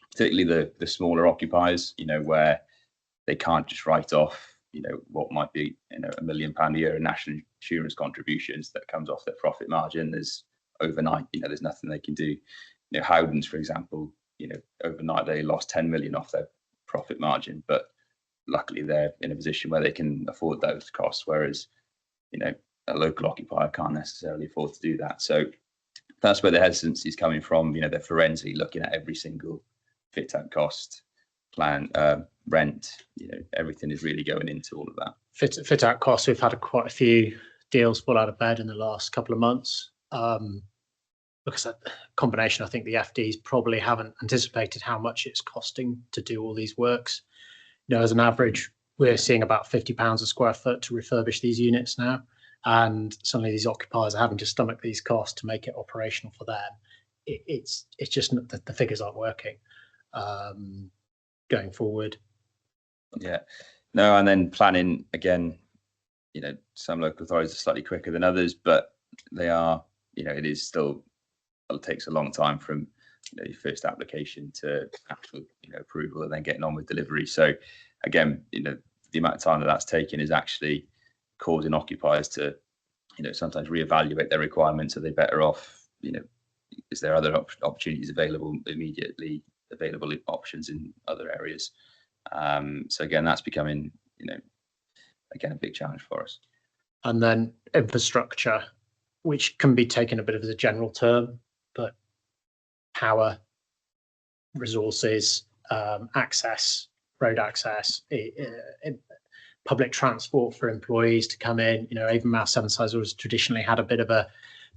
particularly the smaller occupiers, where they can't just write off, what might be, £1 million a year in national insurance contributions that comes off their profit margin. There's overnight, there's nothing they can do. Howdens, for example, overnight they lost 10 million off their profit margin, but luckily they're in a position where they can afford those costs, whereas, a local occupier can't necessarily afford to do that. So that's where the hesitancy is coming from. They're forensically looking at every single fit out cost, plan, rent, everything is really going into all of that. Fit out costs, we've had quite a few deals fall out of bed in the last couple of months. Because a combination, I think the FDs probably haven't anticipated how much it's costing to do all these works. As an average, we're seeing about £50 a square foot to refurbish these units now. And suddenly these occupiers are having to stomach these costs to make it operational for them. It's just the figures aren't working going forward. Yeah, no, and then planning again, some local authorities are slightly quicker than others, but they are, it is still, it takes a long time from your first application to actual approval and then getting on with delivery. So again, the amount of time that's taken is actually causing occupiers to sometimes reevaluate their requirements. Are they better off? Is there other opportunities available, immediately available options in other areas? So again, that's becoming again a big challenge for us. And then infrastructure, which can be taken a bit of as a general term, but power, resources, access, road access, public transport for employees to come in. Avonmouth Seven Sides has traditionally had a bit of a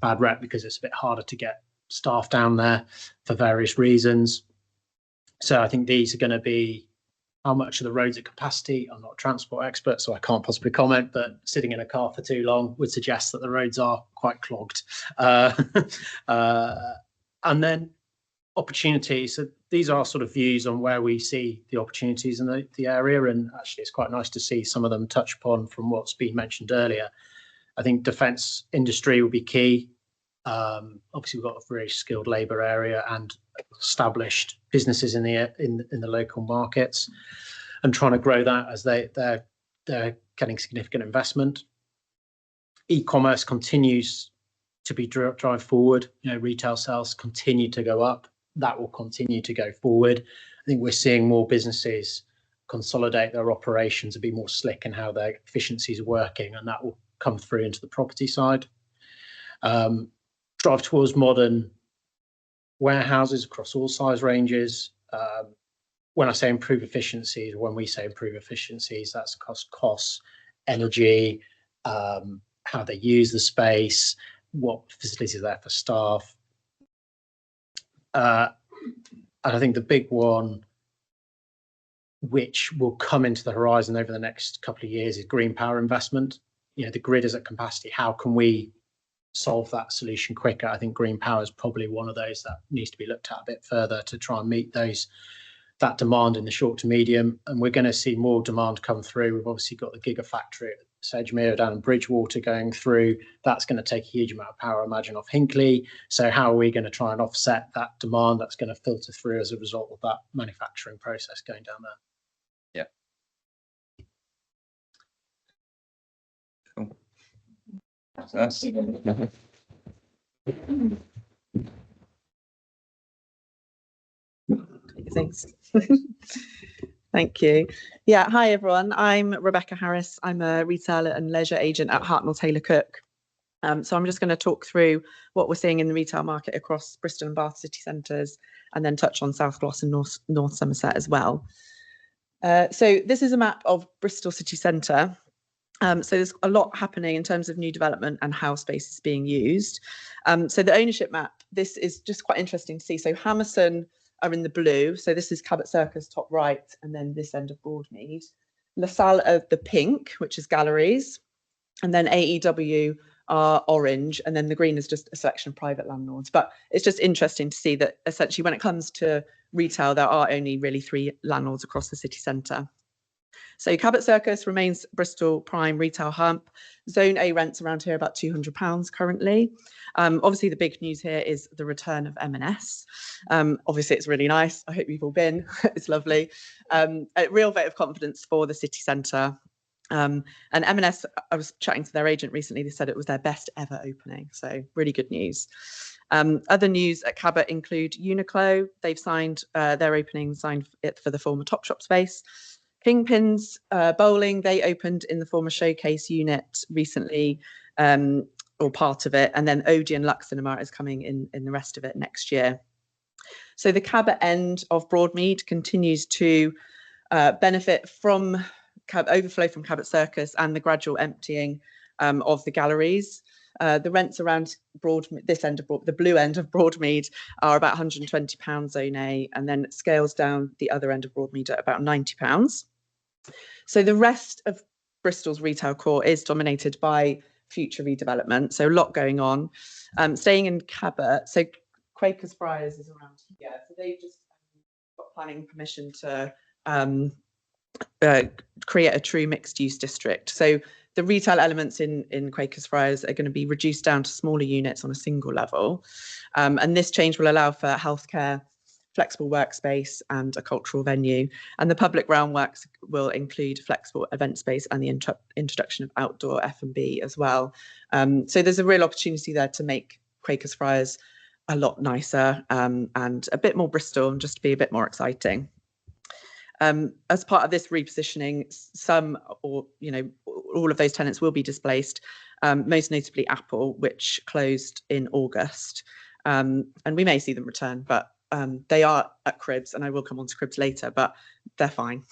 bad rep because it's a bit harder to get staff down there for various reasons. So I think these are going to be, how much of the roads at capacity? I'm not a transport expert, so I can't possibly comment, but sitting in a car for too long would suggest that the roads are quite clogged. And then opportunities. So these are sort of views on where we see the opportunities in the area. And actually, it's quite nice to see some of them touch upon from what's been mentioned earlier. I think defence industry will be key. Obviously, we've got a very skilled labour area and established businesses in the local markets, and trying to grow that as they're getting significant investment. E-commerce continues to be drive forward. Retail sales continue to go up. That will continue to go forward. I think we're seeing more businesses consolidate their operations and be more slick in how their efficiencies are working, and that will come through into the property side. Drive towards modern warehouses across all size ranges. When I say improve efficiencies, when we say improve efficiencies, that's across costs, energy, how they use the space, what facilities are there for staff. And I think the big one, which will come into the horizon over the next couple of years, is green power investment. You know, the grid is at capacity. How can we solve that solution quicker? I think green power is probably one of those that needs to be looked at a bit further to try and meet that demand in the short to medium. And we're going to see more demand come through. We've obviously got the gigafactory at Sedgemoor down in Bridgewater going through. That's going to take a huge amount of power, I imagine, off Hinckley. So how are we going to try and offset that demand that's going to filter through as a result of that manufacturing process going down there? Cool. That's Thanks. Thank you. Yeah, hi everyone. I'm Rebecca Harris. I'm a retailer and leisure agent at Hartnell Taylor Cook. So I'm just going to talk through what we're seeing in the retail market across Bristol and Bath city centres, and then touch on South Gloss and North Somerset as well. So this is a map of Bristol city centre. So there's a lot happening in terms of new development and how space is being used. So the ownership map, this is just quite interesting to see. So Hammerson are in the blue. So this is Cabot Circus top right, and then this end of Broadmead. LaSalle are the pink, which is galleries, and then AEW are orange, and then the green is just a selection of private landlords. But it's just interesting to see that essentially when it comes to retail, there are only really 3 landlords across the city centre. So Cabot Circus remains Bristol prime retail hub. Zone A rents around here about £200 currently. Obviously, the big news here is the return of M&S. Obviously, it's really nice. I hope you've all been. It's lovely. A real vote of confidence for the city centre. And M&S, I was chatting to their agent recently. They said it was their best ever opening. So really good news. Other news at Cabot include Uniqlo. They've signed their opening, signed it for the former Topshop space. Kingpins Bowling, they opened in the former Showcase unit recently, or part of it, and then Odeon Lux Cinema is coming in the rest of it next year. So the Cabot end of Broadmead continues to benefit from overflow from Cabot Circus and the gradual emptying of the galleries. The rents around this end of the blue end of Broadmead are about £120 Zone A, and then it scales down the other end of Broadmead at about £90. So the rest of Bristol's retail core is dominated by future redevelopment. So a lot going on. Staying in Cabot, so Quakers Friars is around here. So they've just got planning permission to create a true mixed-use district. So the retail elements in Quakers Friars are going to be reduced down to smaller units on a single level. And this change will allow for healthcare, flexible workspace and a cultural venue. And the public realm works will include flexible event space and the introduction of outdoor F&B as well. So there's a real opportunity there to make Quakers Friars a lot nicer and a bit more Bristol and just to be a bit more exciting. As part of this repositioning, some or all of those tenants will be displaced, most notably Apple, which closed in August. And we may see them return, but they are at Cribs, and I will come on to Cribs later, but they're fine.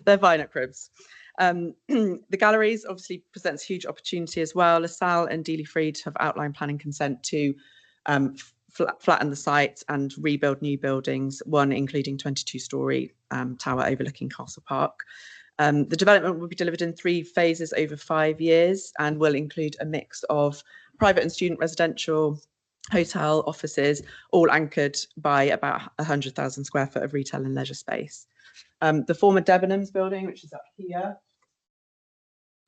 They're fine at Cribs. The galleries obviously presents huge opportunity as well. LaSalle and Dealey Freed have outlined planning consent to flatten the site and rebuild new buildings, one including 22-storey tower overlooking Castle Park. The development will be delivered in 3 phases over 5 years and will include a mix of private and student residential, hotel, offices, all anchored by about 100,000 square foot of retail and leisure space. The former Debenhams building, which is up here,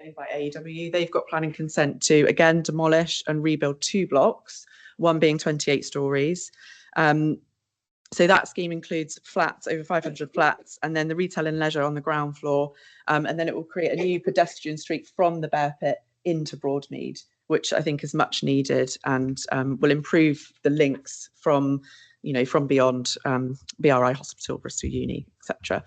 owned by AEW, they've got planning consent to, again, demolish and rebuild 2 blocks, one being 28 stories. So that scheme includes flats, over 500 flats, and then the retail and leisure on the ground floor. And then it will create a new pedestrian street from the Bear Pit into Broadmead, which I think is much needed and will improve the links from beyond BRI Hospital, Bristol Uni, etc.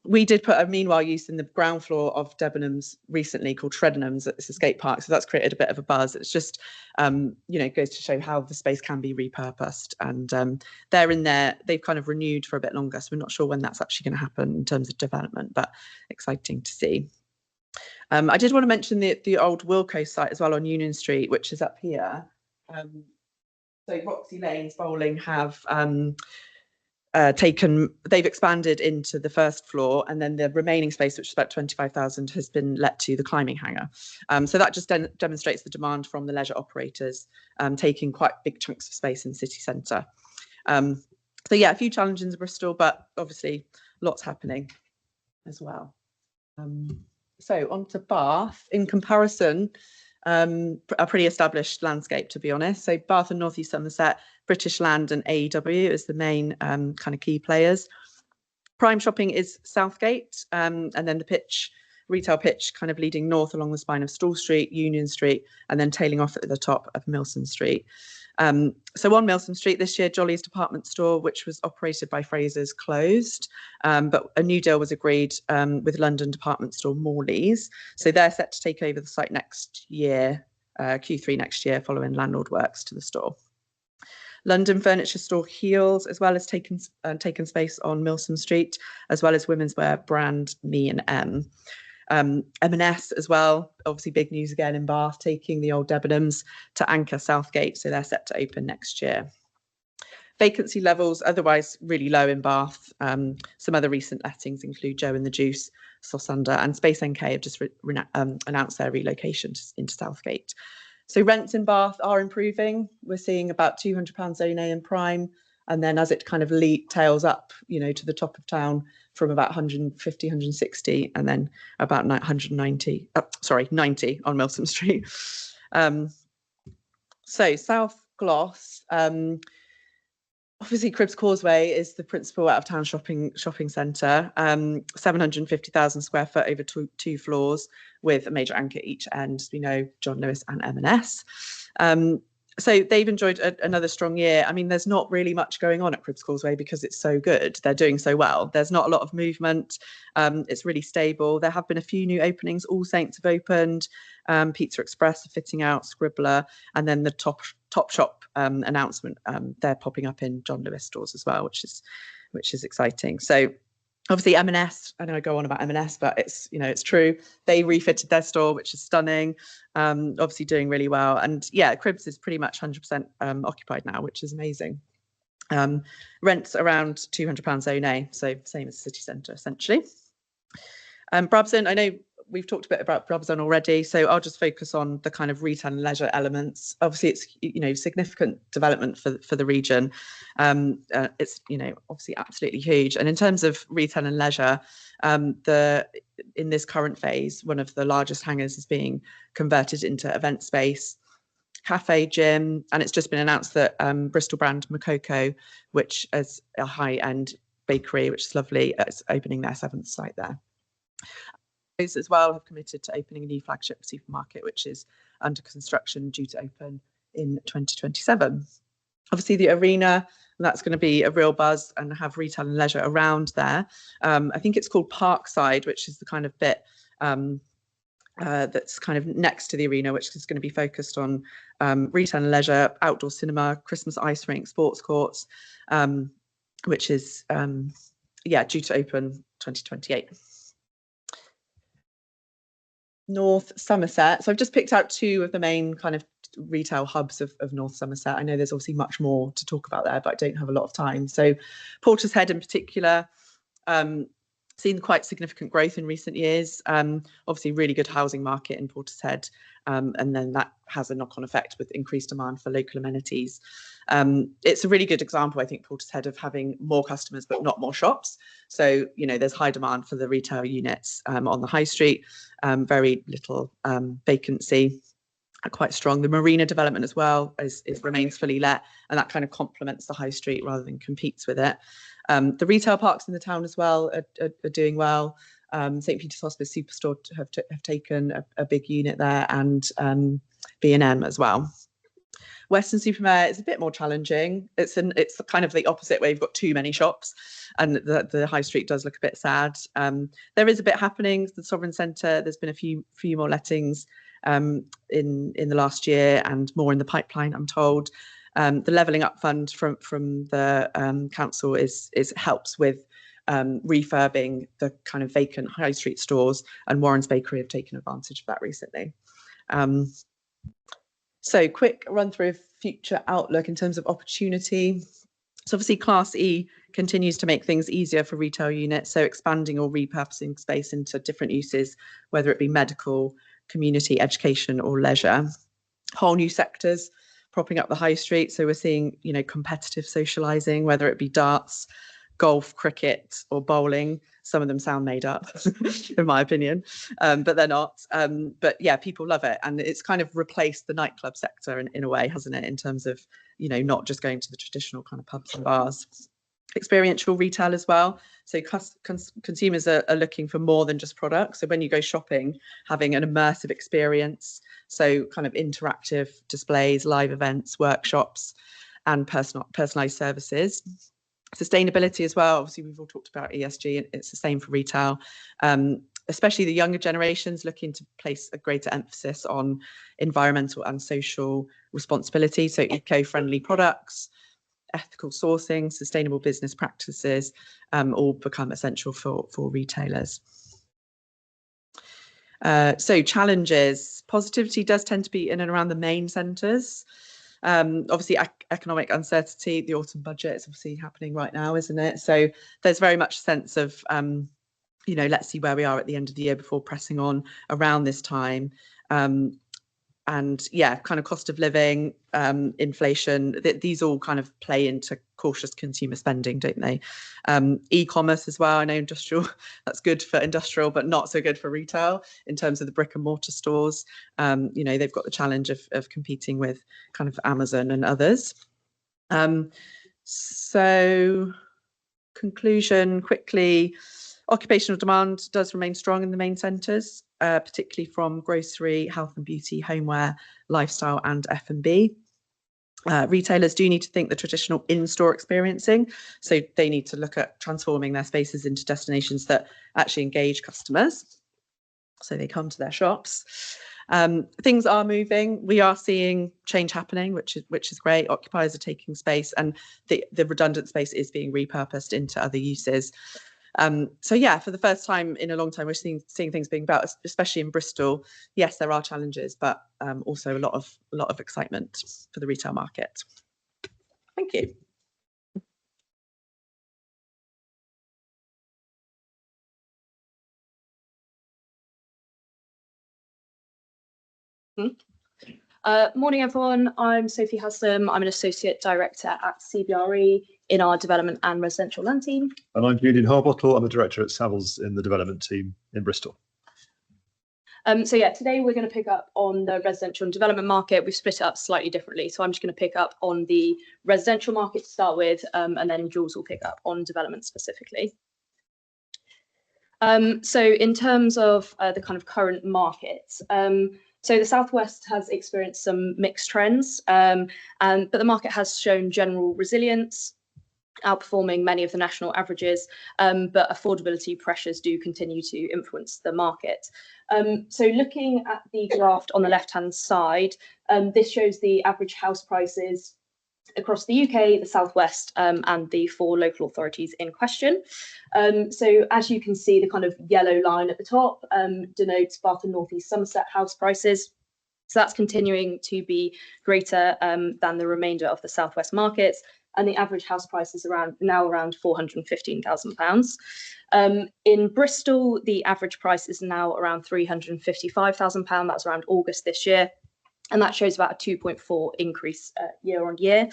we did put a meanwhile use in the ground floor of Debenhams recently called Shreddenhams at this escape park. So that's created a bit of a buzz. It's just, goes to show how the space can be repurposed. And they're in there, they've kind of renewed for a bit longer. So we're not sure when that's actually going to happen in terms of development, but exciting to see. I did want to mention the old Wilko site as well on Union Street, which is up here. So Roxy Lanes Bowling have they've expanded into the first floor, and then the remaining space, which is about 25,000, has been let to the climbing hangar. So that just demonstrates the demand from the leisure operators, taking quite big chunks of space in the city centre. So yeah, a few challenges in Bristol, but obviously lots happening as well. So on to Bath. In comparison, a pretty established landscape, to be honest. So Bath and North East Somerset, British Land and AEW is the main kind of key players. Prime shopping is Southgate, and then the retail pitch kind of leading north along the spine of Stall Street, Union Street, and then tailing off at the top of Milsom Street. So on Milsom Street this year, Jolly's department store, which was operated by Frasers, closed, but a new deal was agreed with London department store Morley's. So they're set to take over the site next year, Q3 next year, following landlord works to the store. London furniture store Heels, as well as taken space on Milsom Street, as well as women's wear brand Me and M. M&S as well, obviously big news again in Bath, taking the old Debenhams to anchor Southgate, so they're set to open next year. Vacancy levels otherwise really low in Bath. Some other recent lettings include Joe and the Juice, Sosandar, and Space NK have just announced their relocation into Southgate. So rents in Bath are improving. We're seeing about £200 zone A in prime, and then as it kind of tails up, to the top of town from about 150, 160, and then about 90 on Milsom Street. So South Gloss, obviously Cribbs Causeway is the principal out of town shopping centre, 750,000 square foot over two floors with a major anchor at each end. We know John Lewis and M&S. So they've enjoyed another strong year. I mean, there's not really much going on at Cribbs Causeway because it's so good. They're doing so well. There's not a lot of movement. It's really stable. There have been a few new openings. All Saints have opened. Pizza Express are fitting out, Scribbler, and then the Top Shop announcement. They're popping up in John Lewis stores as well, which is exciting. So obviously M&S, I know I go on about M&S, but it's true. They refitted their store, which is stunning. Obviously doing really well. And yeah, Cribbs is pretty much 100% occupied now, which is amazing. Rents around £200 zone A, so same as city centre essentially. Brabazon, I know we've talked a bit about Brabazon already, so I'll just focus on the kind of retail and leisure elements. Obviously, it's significant development for the region. It's obviously absolutely huge. And in terms of retail and leisure, in this current phase, one of the largest hangars is being converted into event space, cafe, gym, and it's just been announced that Bristol brand Makoko, which is a high-end bakery, which is lovely, is opening their 7th site there. As well have committed to opening a new flagship supermarket, which is under construction, due to open in 2027. Obviously, the arena, that's going to be a real buzz and have retail and leisure around there. I think it's called Parkside, which is the kind of bit that's kind of next to the arena, which is going to be focused on retail and leisure, outdoor cinema, Christmas ice rink, sports courts, which is due to open 2028. North Somerset. So I've just picked out two of the main kind of retail hubs of North Somerset. I know there's obviously much more to talk about there, but I don't have a lot of time. So Portishead in particular, seen quite significant growth in recent years. Obviously really good housing market in Portishead, and then that has a knock-on effect with increased demand for local amenities. It's a really good example, I think, Portishead, of having more customers but not more shops. So there's high demand for the retail units on the high street, very little vacancy, quite strong. The marina development as well remains fully let, and that kind of complements the high street rather than competes with it. The retail parks in the town as well are doing well. St Peter's Hospice Superstore have taken a big unit there, and B&M as well. Weston-super-Mare is a bit more challenging. It's kind of the opposite, where you've got too many shops, and the high street does look a bit sad. There is a bit happening. The Sovereign Centre, there's been a few more lettings in the last year, and more in the pipeline, I'm told. The Levelling Up Fund from the council helps with refurbing the kind of vacant high street stores, and Warren's Bakery have taken advantage of that recently. So quick run through of future outlook in terms of opportunity. So obviously Class E continues to make things easier for retail units, so expanding or repurposing space into different uses, whether it be medical, community, education or leisure. Whole new sectors propping up the high street, so we're seeing, you know, competitive socialising, whether it be darts, golf, cricket or bowling. Some of them sound made up, in my opinion, but they're not. But yeah, people love it. And it's kind of replaced the nightclub sector in a way, hasn't it? In terms of, you know, not just going to the traditional kind of pubs and bars. Experiential retail as well. So consumers are looking for more than just products. So when you go shopping, having an immersive experience, so kind of interactive displays, live events, workshops, and personalized services. Sustainability as well. Obviously, we've all talked about ESG, and it's the same for retail. Especially the younger generations looking to place a greater emphasis on environmental and social responsibility. So eco-friendly products, ethical sourcing, sustainable business practices, all become essential for retailers. So challenges. Positivity does tend to be in and around the main centres. Obviously economic uncertainty, the autumn budget is obviously happening right now, isn't it? So there's very much a sense of, you know, let's see where we are at the end of the year before pressing on around this time. And yeah, kind of cost of living, inflation, these all kind of play into cautious consumer spending, don't they? E-commerce as well. I know industrial, that's good for industrial, but not so good for retail in terms of the brick and mortar stores. You know, they've got the challenge of competing with kind of Amazon and others. So conclusion quickly, occupational demand does remain strong in the main centres, particularly from grocery, health and beauty, homeware, lifestyle and F&B. Retailers do need to think the traditional in-store experiencing, so they need to look at transforming their spaces into destinations that actually engage customers, so they come to their shops. Things are moving. We are seeing change happening, which is great. Occupiers are taking space, and the redundant space is being repurposed into other uses. So yeah, for the first time in a long time, we're seeing things being built, especially in Bristol. Yes, there are challenges, but also a lot of excitement for the retail market. Thank you. Morning, everyone. I'm Sophie Haslam. I'm an Associate Director at CBRE in our Development and Residential Land team. And I'm Julian Harbottle. I'm a Director at Savills in the Development team in Bristol. So yeah, today we're going to pick up on the residential and development market. We've split it up slightly differently. So I'm just going to pick up on the residential market to start with, and then Jules will pick up on development specifically. So in terms of the kind of current markets, so the Southwest has experienced some mixed trends, but the market has shown general resilience, outperforming many of the national averages, but affordability pressures do continue to influence the market. So looking at the graph on the left-hand side, this shows the average house prices across the UK, the Southwest, and the 4 local authorities in question. So as you can see, the kind of yellow line at the top denotes Bath and North East Somerset house prices. So that's continuing to be greater than the remainder of the Southwest markets. And the average house price is now around £415,000. In Bristol, the average price is now around £355,000. That's around August this year. And that shows about a 2.4 increase year on year.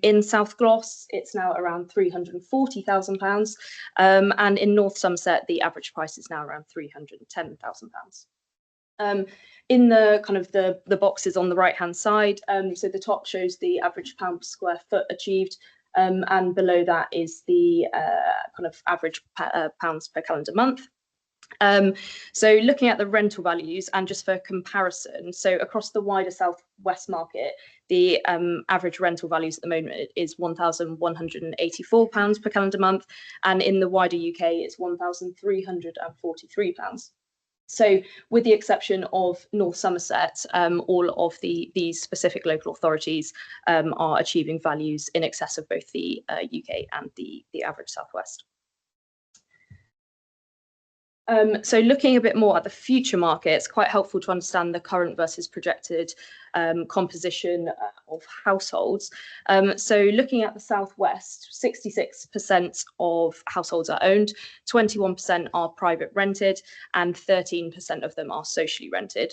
In South Gloss, it's now around £340,000. And in North Somerset, the average price is now around £310,000. In the kind of the boxes on the right hand side, so the top shows the average pound per square foot achieved, and below that is the kind of average pounds per calendar month. So looking at the rental values, and just for comparison, so across the wider Southwest market, the average rental values at the moment is £1,184 per calendar month, and in the wider UK it's £1,343. So with the exception of North Somerset, all of these specific local authorities are achieving values in excess of both the UK and the average Southwest. So looking a bit more at the future market, it's quite helpful to understand the current versus projected composition of households. So looking at the Southwest, 66% of households are owned, 21% are private rented, and 13% of them are socially rented.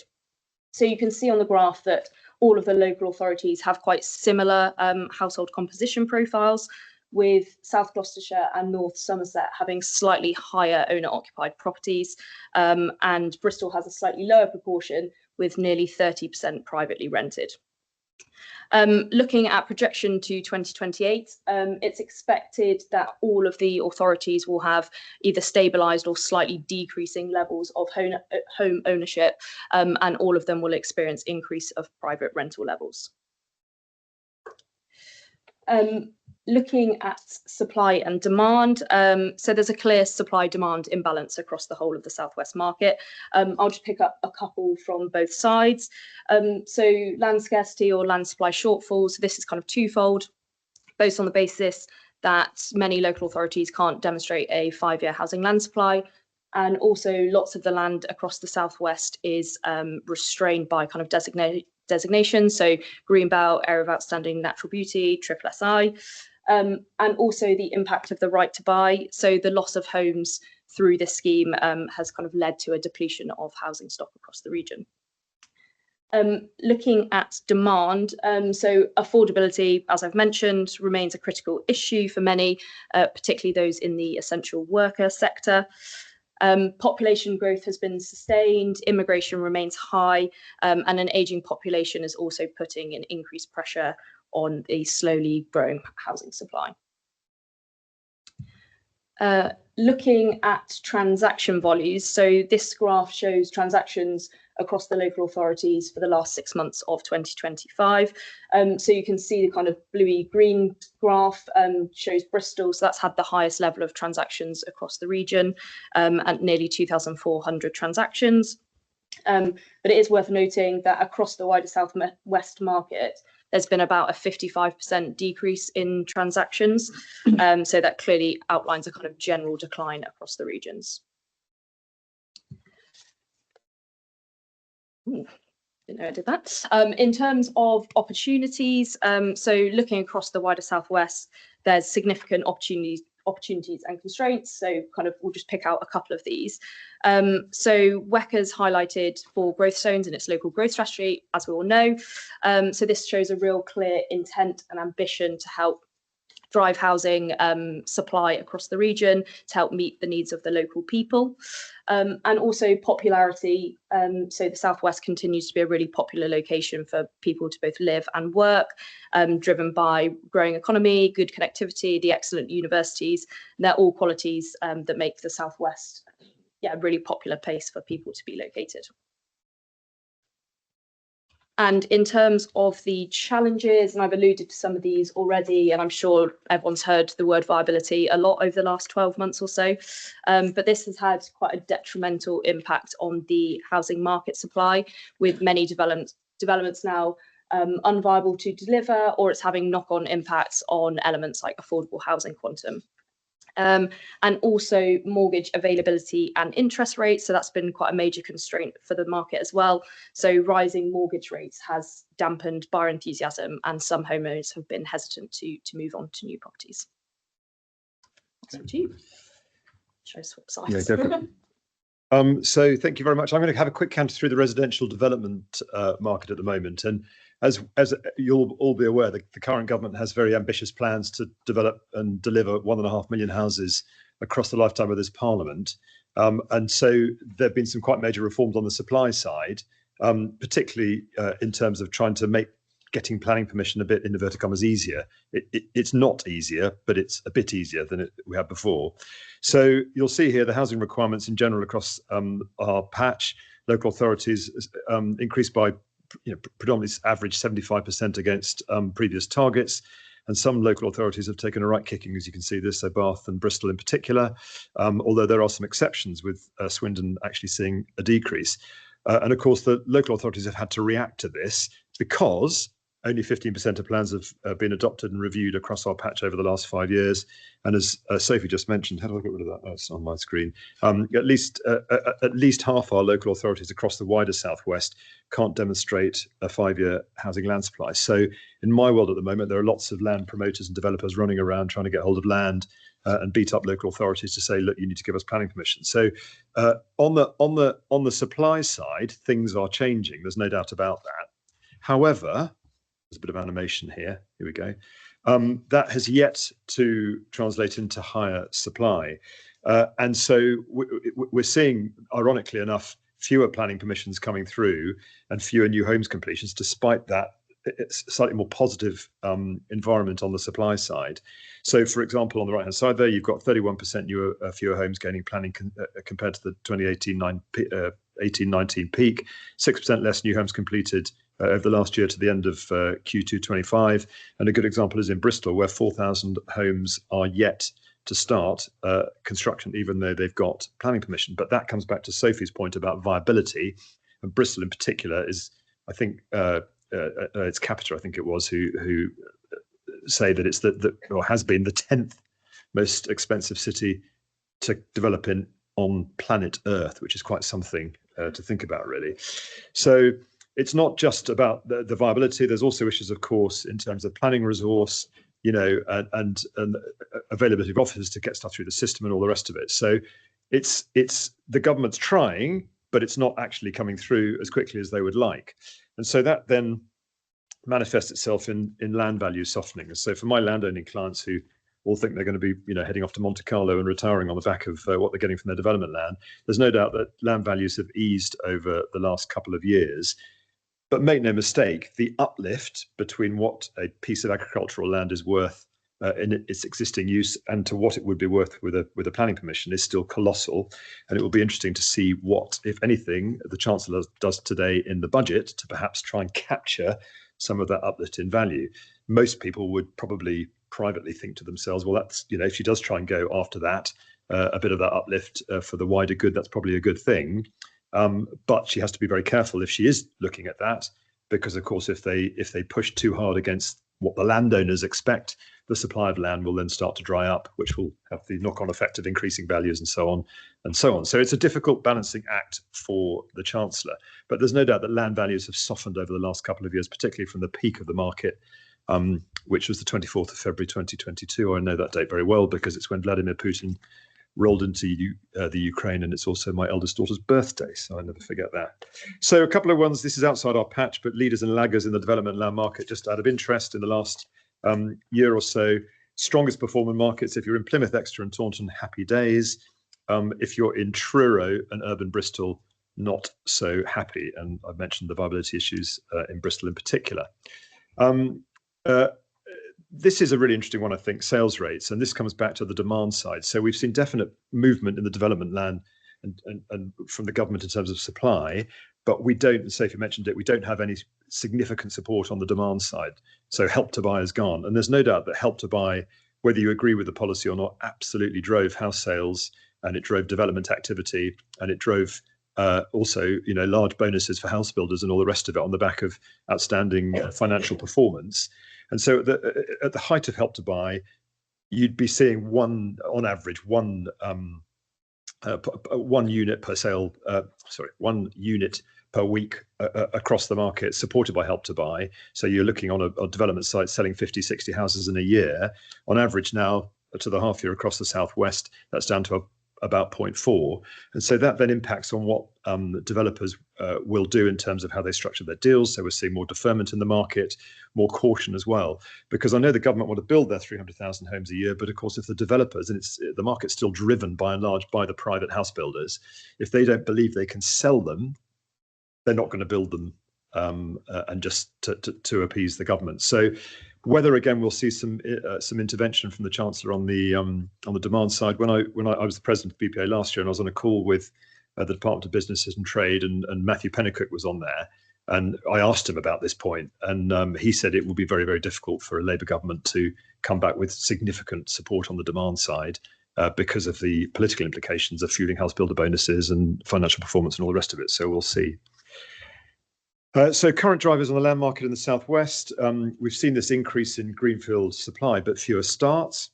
So you can see on the graph that all of the local authorities have quite similar household composition profiles, with South Gloucestershire and North Somerset having slightly higher owner-occupied properties, and Bristol has a slightly lower proportion with nearly 30% privately rented. Looking at projection to 2028, it's expected that all of the authorities will have either stabilised or slightly decreasing levels of home ownership, and all of them will experience increase of private rental levels. Looking at supply and demand, so there's a clear supply-demand imbalance across the whole of the Southwest market. I'll just pick up a couple from both sides. So land scarcity or land supply shortfalls, this is kind of twofold, both on the basis that many local authorities can't demonstrate a 5-year housing land supply, and also lots of the land across the Southwest is restrained by kind of designations, so Greenbelt, Area of Outstanding Natural Beauty, Triple SI. And also the impact of the right to buy. So the loss of homes through this scheme has kind of led to a depletion of housing stock across the region. Looking at demand, so affordability, as I've mentioned, remains a critical issue for many, particularly those in the essential worker sector. Population growth has been sustained, immigration remains high, and an ageing population is also putting an increased pressure on the slowly growing housing supply. Looking at transaction volumes, so this graph shows transactions across the local authorities for the last 6 months of 2025. So you can see the kind of bluey green graph shows Bristol, so that's had the highest level of transactions across the region, at nearly 2,400 transactions. But it is worth noting that across the wider Southwest market, there's been about a 55% decrease in transactions. So that clearly outlines a kind of general decline across the regions. Ooh, didn't know I did that. In terms of opportunities, so looking across the wider Southwest, there's significant opportunities and constraints. So kind of we'll just pick out a couple of these. So WECA's highlighted 4 growth zones in its local growth strategy, as we all know. So this shows a real clear intent and ambition to help drive housing supply across the region to help meet the needs of the local people. And also popularity. So the Southwest continues to be a really popular location for people to both live and work, driven by growing economy, good connectivity, the excellent universities. And they're all qualities that make the Southwest a really popular place for people to be located. And in terms of the challenges, and I've alluded to some of these already, and I'm sure everyone's heard the word viability a lot over the last 12 months or so, but this has had quite a detrimental impact on the housing market supply, with many developments now unviable to deliver, or it's having knock-on impacts on elements like affordable housing quantum. And also mortgage availability and interest rates. So that's been quite a major constraint for the market as well. So rising mortgage rates has dampened buyer enthusiasm, and some homeowners have been hesitant to move on to new properties. So to you. Should I swap sides? Yeah, go for it. So thank you very much. I'm going to have a quick canter through the residential development market at the moment. And as you'll all be aware, the current government has very ambitious plans to develop and deliver 1.5 million houses across the lifetime of this parliament. And so there have been some quite major reforms on the supply side, particularly in terms of trying to make getting planning permission a bit, in inverted commas, easier. It's not easier, but it's a bit easier than we had before. So you'll see here the housing requirements in general across our patch. Local authorities increased by predominantly average 75% against previous targets. And some local authorities have taken a right kicking, as you can see this, so Bath and Bristol in particular, although there are some exceptions with Swindon actually seeing a decrease. And of course, the local authorities have had to react to this because only 15% of plans have been adopted and reviewed across our patch over the last 5 years. And as Sophie just mentioned, how do I get rid of that? Oh, it's on my screen. At least half our local authorities across the wider southwest can't demonstrate a 5-year housing land supply. So in my world at the moment, there are lots of land promoters and developers running around trying to get hold of land and beat up local authorities to say, look, you need to give us planning permission. So on the supply side, things are changing. There's no doubt about that. However, there's a bit of animation here. Here we go. That has yet to translate into higher supply. And so we're seeing, ironically enough, fewer planning permissions coming through and fewer new homes completions, despite that slightly more positive environment on the supply side. So, for example, on the right-hand side there, you've got 31% fewer homes gaining planning compared to the 2018-19 peak, 6% less new homes completed over the last year to the end of Q2 25. And a good example is in Bristol, where 4,000 homes are yet to start construction, even though they've got planning permission. But that comes back to Sophie's point about viability. And Bristol in particular is, I think, it's Capita, I think it was, who say that it's or has been the 10th most expensive city to develop in on planet Earth, which is quite something to think about, really. So it's not just about the viability. There's also issues, of course, in terms of planning resource, and availability of officers to get stuff through the system and all the rest of it. So it's the government's trying, but it's not actually coming through as quickly as they would like. And so that then manifests itself in land value softening. And so for my landowning clients who all think they're going to be, heading off to Monte Carlo and retiring on the back of what they're getting from their development land, there's no doubt that land values have eased over the last couple of years. But make no mistake, the uplift between what a piece of agricultural land is worth in its existing use and to what it would be worth with a planning permission is still colossal. And it will be interesting to see what, if anything, the Chancellor does today in the budget to perhaps try and capture some of that uplift in value. Most people would probably privately think to themselves, well, that's, if she does try and go after that, a bit of that uplift for the wider good, that's probably a good thing. But she has to be very careful if she is looking at that, because of course, if they push too hard against what the landowners expect, the supply of land will then start to dry up, which will have the knock-on effect of increasing values and so on and so on. So it's a difficult balancing act for the Chancellor. But there's no doubt that land values have softened over the last couple of years, particularly from the peak of the market, which was the 24th of February 2022. I know that date very well because it's when Vladimir Putin rolled into the Ukraine, and it's also my eldest daughter's birthday, so I never forget that. So a couple of ones, this is outside our patch, but leaders and laggers in the development land market, just out of interest in the last year or so. Strongest performing markets, if you're in Plymouth, Exeter and Taunton, happy days. If you're in Truro and urban Bristol, not so happy. And I've mentioned the viability issues in Bristol in particular. This is a really interesting one, I think, sales rates, and this comes back to the demand side. So we've seen definite movement in the development land and from the government in terms of supply, but we don't, as Sophie mentioned it, we don't have any significant support on the demand side. So Help to Buy has gone, and there's no doubt that Help to Buy, whether you agree with the policy or not, absolutely drove house sales, and it drove development activity, and it drove also, large bonuses for house builders and all the rest of it on the back of outstanding financial performance. And so at the height of Help to Buy, you'd be seeing on average, one unit per sale, one unit per week across the market supported by Help to Buy. So you're looking on a development site selling 50, 60 houses in a year. On average now, to the half year across the southwest, that's down to about 0.4. And so that then impacts on what developers will do in terms of how they structure their deals. So we're seeing more deferment in the market, more caution as well, because I know the government want to build their 300,000 homes a year, but of course, if the developers, and the market's still driven by and large by the private house builders, if they don't believe they can sell them, they're not going to build them and just to appease the government. So whether again we'll see some intervention from the Chancellor on the demand side. When I was the president of BPA last year, and I was on a call with the Department of Business and Trade, and Matthew Pennycook was on there, and I asked him about this point, and he said it will be very, very difficult for a Labour government to come back with significant support on the demand side because of the political implications of fueling house builder bonuses and financial performance and all the rest of it. So we'll see. So current drivers on the land market in the southwest, we've seen this increase in greenfield supply, but fewer starts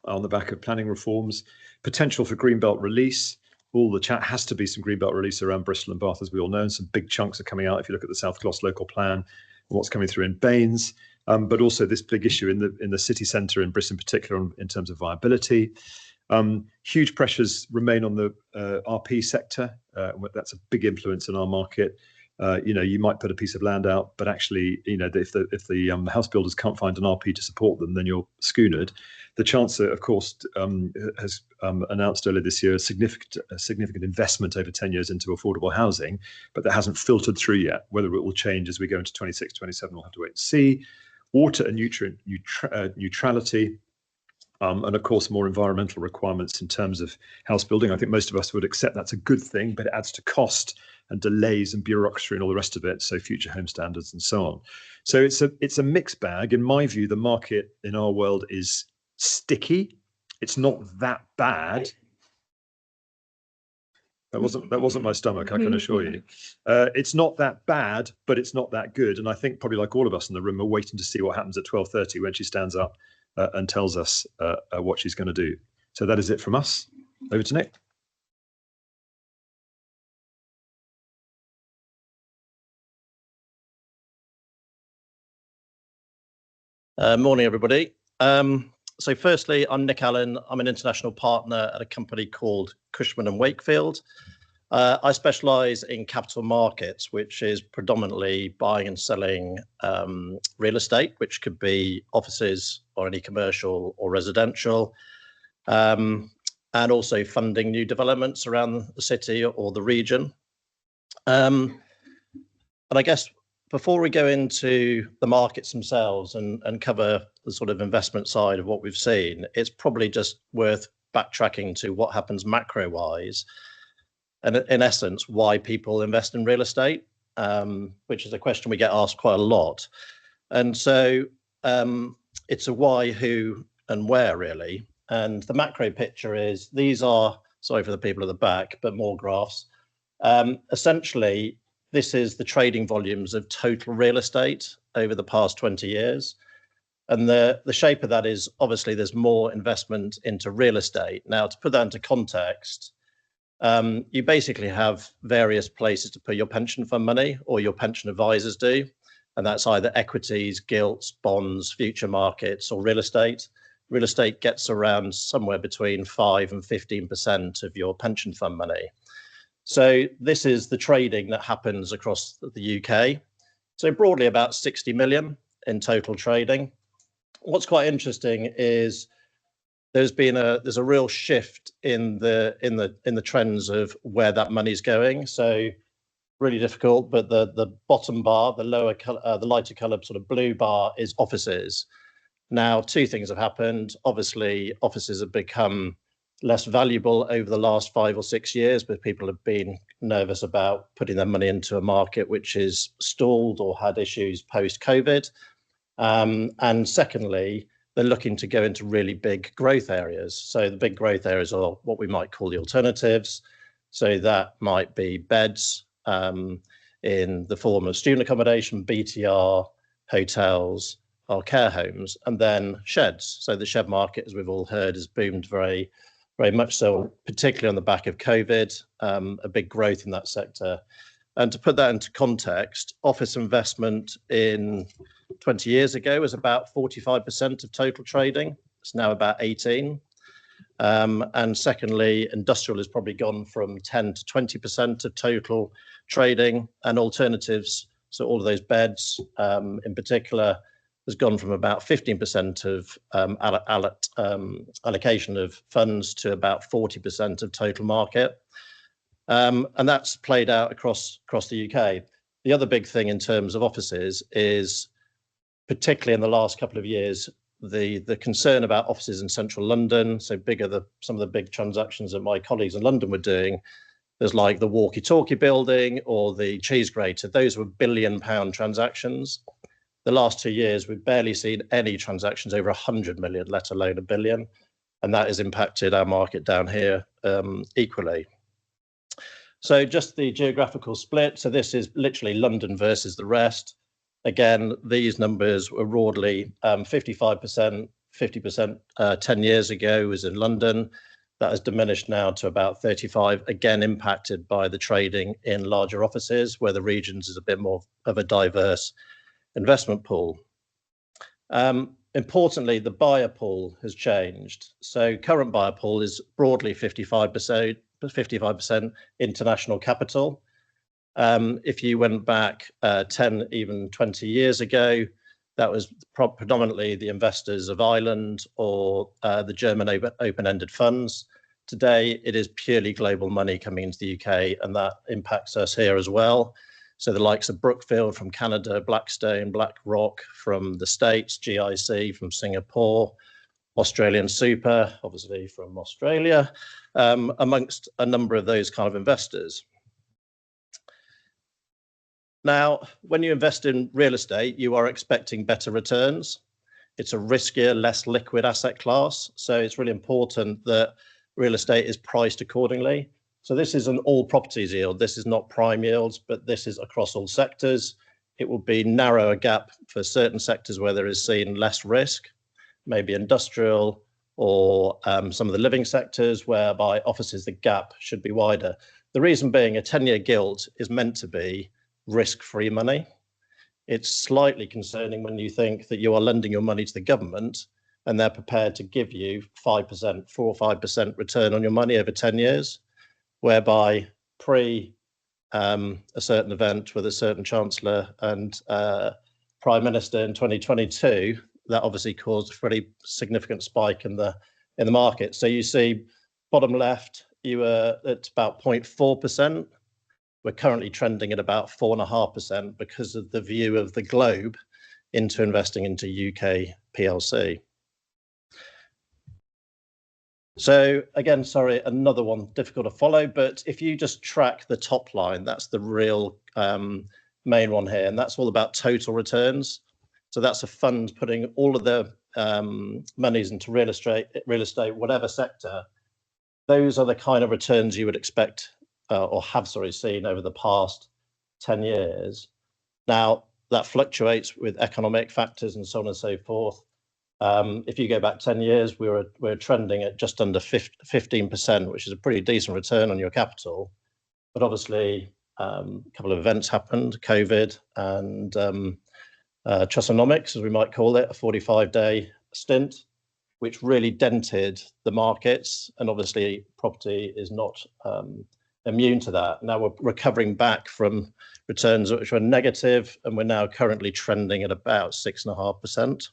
on the back of planning reforms, potential for greenbelt release. All the chat has to be some greenbelt release around Bristol and Bath, as we all know, and some big chunks are coming out if you look at the South Gloss local plan and what's coming through in Baines, but also this big issue in the city centre in Bristol in particular in terms of viability. Huge pressures remain on the RP sector. That's a big influence in our market. You might put a piece of land out, but actually, if the house builders can't find an RP to support them, then you're schoonered. The Chancellor, of course, has announced earlier this year a significant investment over 10 years into affordable housing, but that hasn't filtered through yet. Whether it will change as we go into 26, 27, we'll have to wait and see. Water and nutrient neutrality. And of course, more environmental requirements in terms of house building. I think most of us would accept that's a good thing, but it adds to cost and delays and bureaucracy and all the rest of it. So future home standards and so on. So it's a mixed bag. In my view, the market in our world is sticky. It's not that bad. That wasn't my stomach, I can assure you. It's not that bad, but it's not that good. And I think probably like all of us in the room are waiting to see what happens at 12:30 when she stands up and tells us what she's going to do. So that is it from us. Over to Nick. Morning, everybody. So firstly, I'm Nick Allen. I'm an international partner at a company called Cushman & Wakefield. I specialise in capital markets, which is predominantly buying and selling real estate, which could be offices or any commercial or residential, and also funding new developments around the city or the region. And I guess before we go into the markets themselves and cover the sort of investment side of what we've seen, it's probably just worth backtracking to what happens macro-wise, and in essence, why people invest in real estate, which is a question we get asked quite a lot. And so it's a why, who, and where, really. And the macro picture is, these are, sorry for the people at the back, but more graphs. Essentially, this is the trading volumes of total real estate over the past 20 years. And the shape of that is, obviously, there's more investment into real estate. Now, to put that into context, you basically have various places to put your pension fund money, or your pension advisors do. And that's either equities, gilts, bonds, future markets, or real estate. Real estate gets around somewhere between 5 and 15% of your pension fund money. So this is the trading that happens across the UK. So broadly about 60 million in total trading. What's quite interesting is there's a real shift in the trends of where that money's going. So really difficult, but the bottom bar, the lighter coloured sort of blue bar is offices. Now, two things have happened. Obviously, offices have become less valuable over the last 5 or 6 years, but people have been nervous about putting their money into a market which is stalled or had issues post-COVID. And secondly, they're looking to go into really big growth areas. So the big growth areas are what we might call the alternatives. So that might be beds in the form of student accommodation, BTR, hotels, or care homes, and then sheds. So the shed market, as we've all heard, has boomed very, very much so, particularly on the back of COVID, a big growth in that sector. And to put that into context, office investment in 20 years ago was about 45% of total trading. It's now about 18. And secondly, industrial has probably gone from 10 to 20% of total trading, and alternatives, so all of those beds in particular, has gone from about 15% of allocation of funds to about 40% of total market. And that's played out across the UK. the other big thing in terms of offices is, particularly in the last couple of years, the concern about offices in central London. So some of the big transactions that my colleagues in London were doing, there's like the walkie-talkie building or the cheese grater. Those were £1 billion transactions. The last 2 years, we've barely seen any transactions over 100 million, let alone a billion. And that has impacted our market down here equally. So just the geographical split. So this is literally London versus the rest. Again, these numbers were broadly 55%, 50% 10 years ago was in London. That has diminished now to about 35, again, impacted by the trading in larger offices, where the regions is a bit more of a diverse investment pool. Importantly, the buyer pool has changed. So current buyer pool is broadly 55% international capital. If you went back 10, even 20 years ago, that was predominantly the investors of Ireland or the German open-ended funds. Today, it is purely global money coming into the UK, and that impacts us here as well. So the likes of Brookfield from Canada, Blackstone, BlackRock from the States, GIC from Singapore, Australian Super, obviously from Australia, amongst a number of those kind of investors. Now, when you invest in real estate, you are expecting better returns. It's a riskier, less liquid asset class. So it's really important that real estate is priced accordingly. So this is an all properties yield. This is not prime yields, but this is across all sectors. It will be narrower gap for certain sectors where there is seen less risk, maybe industrial or some of the living sectors, whereby offices, the gap should be wider. The reason being a 10-year gilt is meant to be risk-free money. It's slightly concerning when you think that you are lending your money to the government and they're prepared to give you 5%, 4 or 5% return on your money over 10 years, whereby pre a certain event with a certain chancellor and prime minister in 2022, that obviously caused a pretty significant spike in the market. So you see bottom left, you were at about 0.4%. We're currently trending at about 4.5% because of the view of the globe into investing into UK PLC. So again, sorry, another one difficult to follow, but if you just track the top line, that's the real main one here, and that's all about total returns. So that's a fund putting all of the monies into real estate, whatever sector. Those are the kind of returns you would expect or have seen over the past 10 years. Now, that fluctuates with economic factors and so on and so forth. If you go back 10 years, we're trending at just under 15%, which is a pretty decent return on your capital. But obviously, a couple of events happened, COVID and Trussonomics, as we might call it, a 45-day stint, which really dented the markets. And obviously, property is not immune to that. Now we're recovering back from returns which were negative, and we're now currently trending at about 6.5%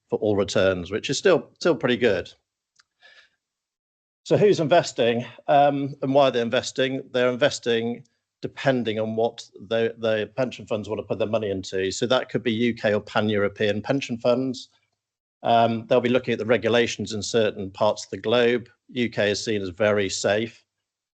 for all returns, which is still pretty good. So who's investing and why they're investing? They're investing depending on what the pension funds want to put their money into. So that could be UK or pan-European pension funds. They'll be looking at the regulations in certain parts of the globe. UK is seen as very safe,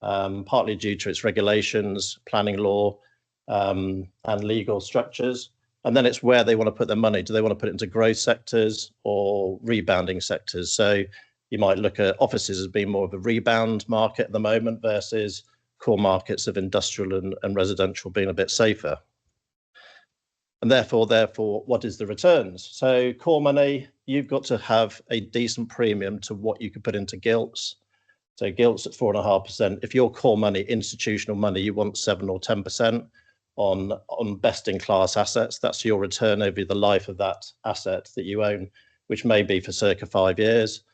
partly due to its regulations, planning law, and legal structures. And then it's where they want to put their money. Do they want to put it into growth sectors or rebounding sectors? So you might look at offices as being more of a rebound market at the moment versus core markets of industrial and residential being a bit safer. And therefore, what is the returns? So core money, you've got to have a decent premium to what you could put into gilts. So gilts at 4.5%. If your core money, institutional money, you want 7 or 10% on best-in-class assets. That's your return over the life of that asset that you own, which may be for circa 5 years.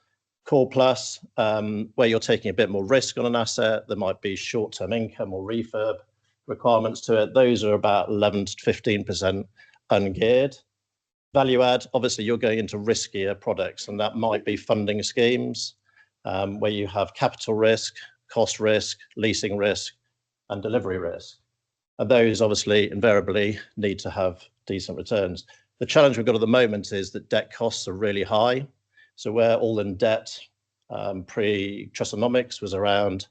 Core plus, where you're taking a bit more risk on an asset, there might be short-term income or refurb requirements to it. Those are about 11 to 15% ungeared. Value add, obviously you're going into riskier products, and that might be funding schemes where you have capital risk, cost risk, leasing risk, and delivery risk. And those obviously invariably need to have decent returns. The challenge we've got at the moment is that debt costs are really high. So we're all in debt. Pre-Trustonomics was around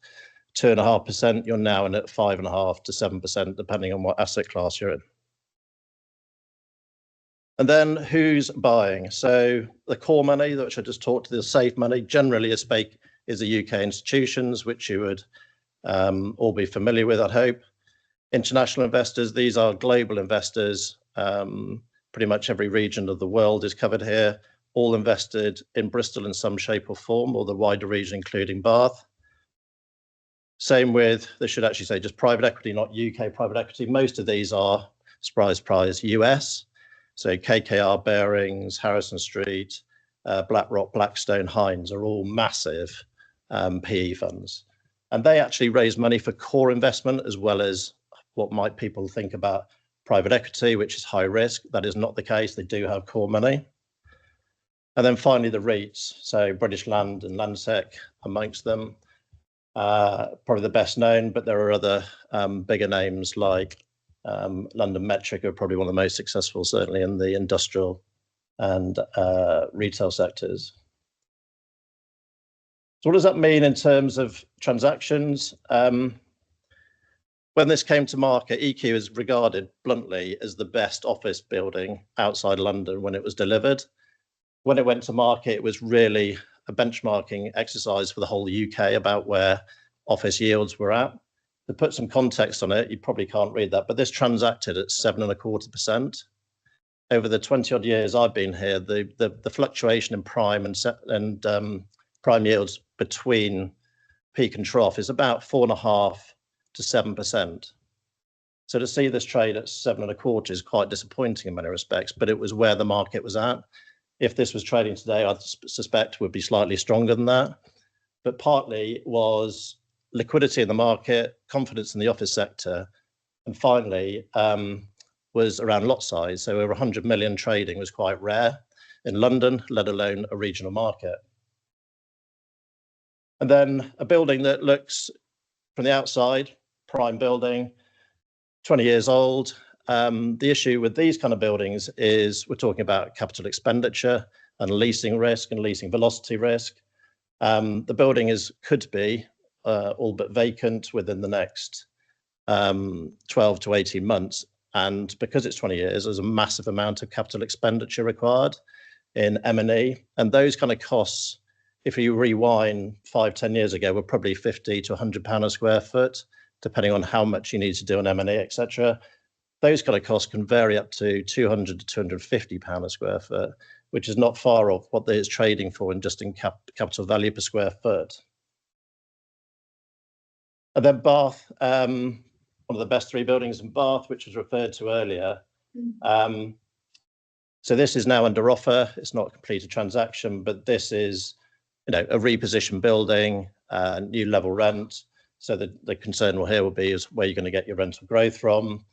2.5%. You're now in at 5.5% to 7%, depending on what asset class you're in. And then who's buying? So the core money, which I just talked to, the safe money, generally is the UK institutions, which you would all be familiar with, I'd hope. International investors, these are global investors. Pretty much every region of the world is covered here, all invested in Bristol in some shape or form, or the wider region, including Bath. Same with, they should actually say just private equity, not UK private equity. Most of these are, surprise, surprise, US. So KKR, Barings, Harrison Street, BlackRock, Blackstone, Hines are all massive PE funds. And they actually raise money for core investment as well as what might people think about private equity, which is high risk. That is not the case. They do have core money. And then finally, the REITs. So British Land and Landsec amongst them. Probably the best known, but there are other bigger names like London Metric are probably one of the most successful, certainly in the industrial and retail sectors. So what does that mean in terms of transactions? When this came to market, EQ is regarded bluntly as the best office building outside London when it was delivered. When it went to market, it was really a benchmarking exercise for the whole UK about where office yields were at. To put some context on it, you probably can't read that, but this transacted at 7.25%. Over the 20 odd years I've been here, the fluctuation in prime and prime yields between peak and trough is about 4.5% to 7%. So to see this trade at 7.25 is quite disappointing in many respects, but it was where the market was at. If this was trading today, I suspect would be slightly stronger than that. But partly was liquidity in the market, confidence in the office sector, and finally was around lot size. So over 100 million trading was quite rare in London, let alone a regional market. And then a building that looks from the outside, prime building, 20 years old. The issue with these kind of buildings is we're talking about capital expenditure and leasing risk and leasing velocity risk. The building could be all but vacant within the next 12 to 18 months. And because it's 20 years, there's a massive amount of capital expenditure required in M&E. And those kind of costs, if you rewind 5-10 years ago, were probably £50 to £100 a square foot, depending on how much you need to do on M&E, etc. Those kind of costs can vary up to £200 to £250 a square foot, which is not far off what there is trading for in just in capital value per square foot. And then Bath, one of the best three buildings in Bath, which was referred to earlier. So this is now under offer. It's not a completed transaction, but this is, a repositioned building, new level rent. So the concern here will be is where you're going to get your rental growth from,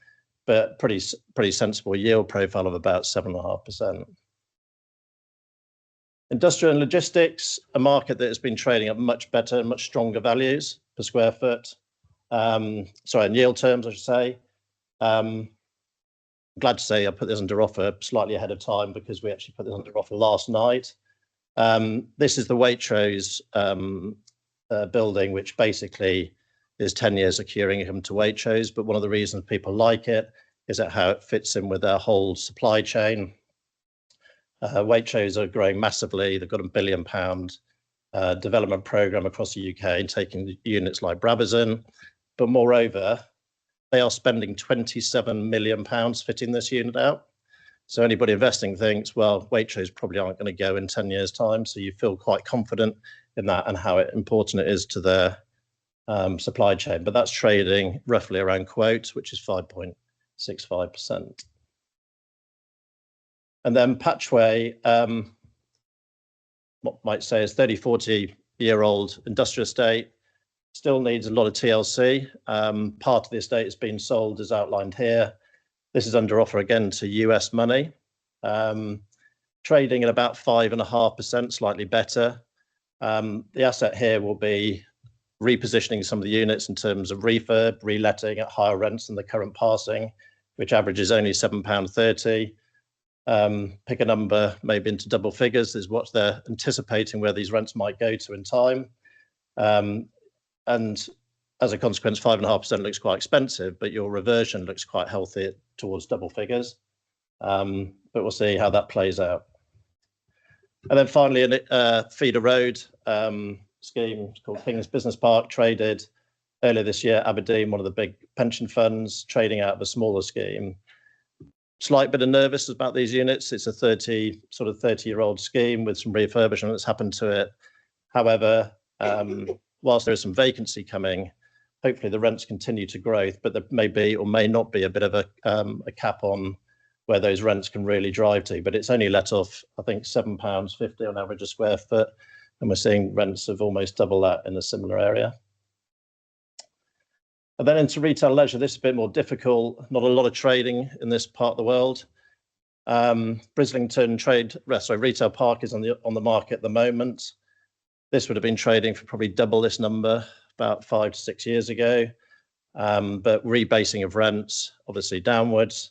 but pretty sensible yield profile of about 7.5%. Industrial and logistics, a market that has been trading at much better and much stronger values per square foot. Sorry, in yield terms, I should say. Glad to say I put this under offer slightly ahead of time because we actually put this under offer last night. This is the Waitrose building, which basically is 10 years securing income to Waitrose. But one of the reasons people like it is that how it fits in with their whole supply chain. Waitrose are growing massively. They've got £1 billion development program across the UK and taking units like Brabazon. But moreover, they are spending £27 million fitting this unit out. So anybody investing thinks, well, Waitrose probably aren't going to go in 10 years' time. So you feel quite confident in that and how important it is to their supply chain. But that's trading roughly around quote, which is 5.65%. And then Patchway, what might say is 30, 40-year-old industrial estate, still needs a lot of TLC. Part of the estate is being sold as outlined here. This is under offer again to US money, trading at about 5.5%, slightly better. The asset here will be repositioning some of the units in terms of refurb, reletting at higher rents than the current passing, which averages only £7.30. Pick a number, maybe into double figures, is what they're anticipating where these rents might go to in time. And as a consequence, 5.5% looks quite expensive, but your reversion looks quite healthy towards double figures. But we'll see how that plays out. And then finally, Feeder Road scheme called King's Business Park, traded earlier this year. Aberdeen, one of the big pension funds, trading out of a smaller scheme. Slight bit of nervous about these units. It's a 30-year-old scheme with some refurbishment that's happened to it. However, whilst there is some vacancy coming, hopefully the rents continue to grow, but there may be or may not be a bit of a cap on where those rents can really drive to. But it's only let off, I think, £7.50 on average a square foot, and we're seeing rents of almost double that in a similar area. And then into retail leisure, this is a bit more difficult. Not a lot of trading in this part of the world. Brislington Retail Park is on the market at the moment. This would have been trading for probably double this number about 5 to 6 years ago. But rebasing of rents, obviously downwards,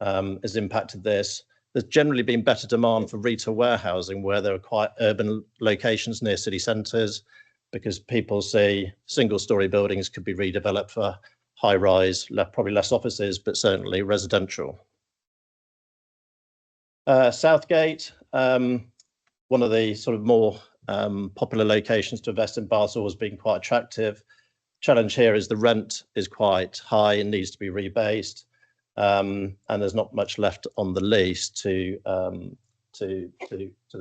has impacted this. There's generally been better demand for retail warehousing where there are quite urban locations near city centres, because people see single-storey buildings could be redeveloped for high-rise, probably less offices, but certainly residential. Southgate, one of the sort of more popular locations to invest in. Bath's always been quite attractive. Challenge here is the rent is quite high and needs to be rebased, and there's not much left on the lease to the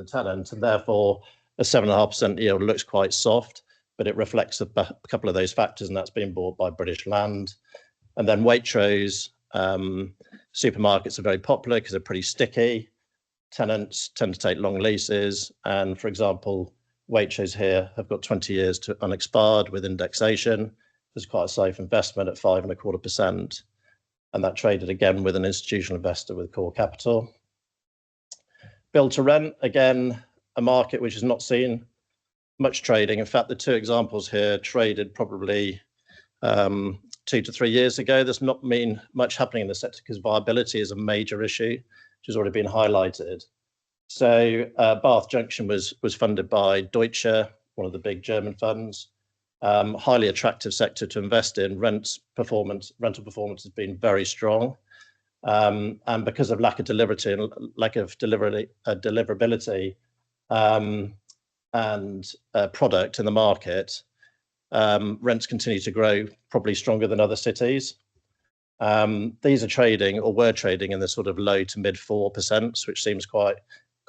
tenant, and therefore a 7.5% yield looks quite soft, but it reflects a couple of those factors, and that's being bought by British Land. And then Waitrose, supermarkets are very popular because they're pretty sticky. Tenants tend to take long leases, and for example, Waitrose here have got 20 years to unexpired with indexation. There's quite a safe investment at 5.25%, and that traded again with an institutional investor with core capital. Build to rent, again, a market which has not seen much trading. In fact, the two examples here traded probably 2 to 3 years ago. There's not been much happening in the sector because viability is a major issue, which has already been highlighted. So Bath Junction was funded by Deutsche, one of the big German funds. Highly attractive sector to invest in. Rental performance has been very strong. And because of lack of deliverability and product in the market, rents continue to grow, probably stronger than other cities. These are trading, or were trading, in the sort of low to mid 4%, which seems quite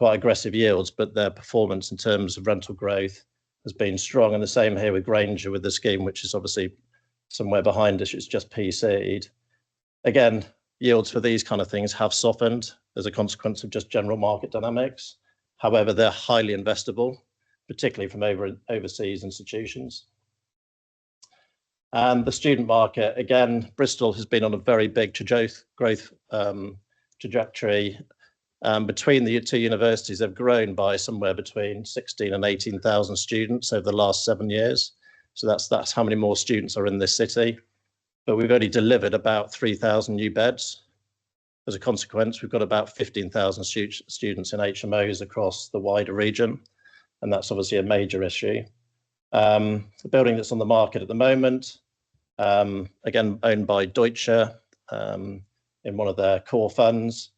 aggressive yields, but their performance in terms of rental growth has been strong. And the same here with Granger, with the scheme, which is obviously somewhere behind us. It's just PC'd. Again, yields for these kind of things have softened as a consequence of just general market dynamics. However, they're highly investable, particularly from overseas institutions. And the student market, again, Bristol has been on a very big growth trajectory. Between the two universities, they've grown by somewhere between 16 and 18,000 students over the last 7 years. So that's how many more students are in this city. But we've only delivered about 3,000 new beds. As a consequence, we've got about 15,000 students in HMOs across the wider region, and that's obviously a major issue. The building that's on the market at the moment, again, owned by Deutsche in one of their core funds.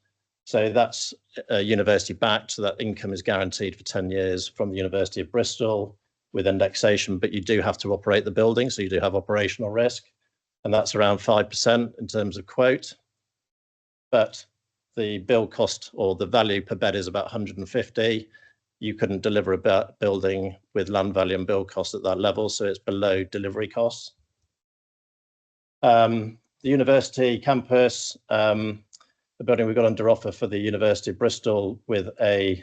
So that's university backed, so that income is guaranteed for 10 years from the University of Bristol with indexation, but you do have to operate the building, so you do have operational risk, and that's around 5% in terms of quote. But the build cost, or the value per bed, is about 150. You couldn't deliver a building with land value and build cost at that level, so it's below delivery costs. The university campus, the building we got under offer for the University of Bristol with a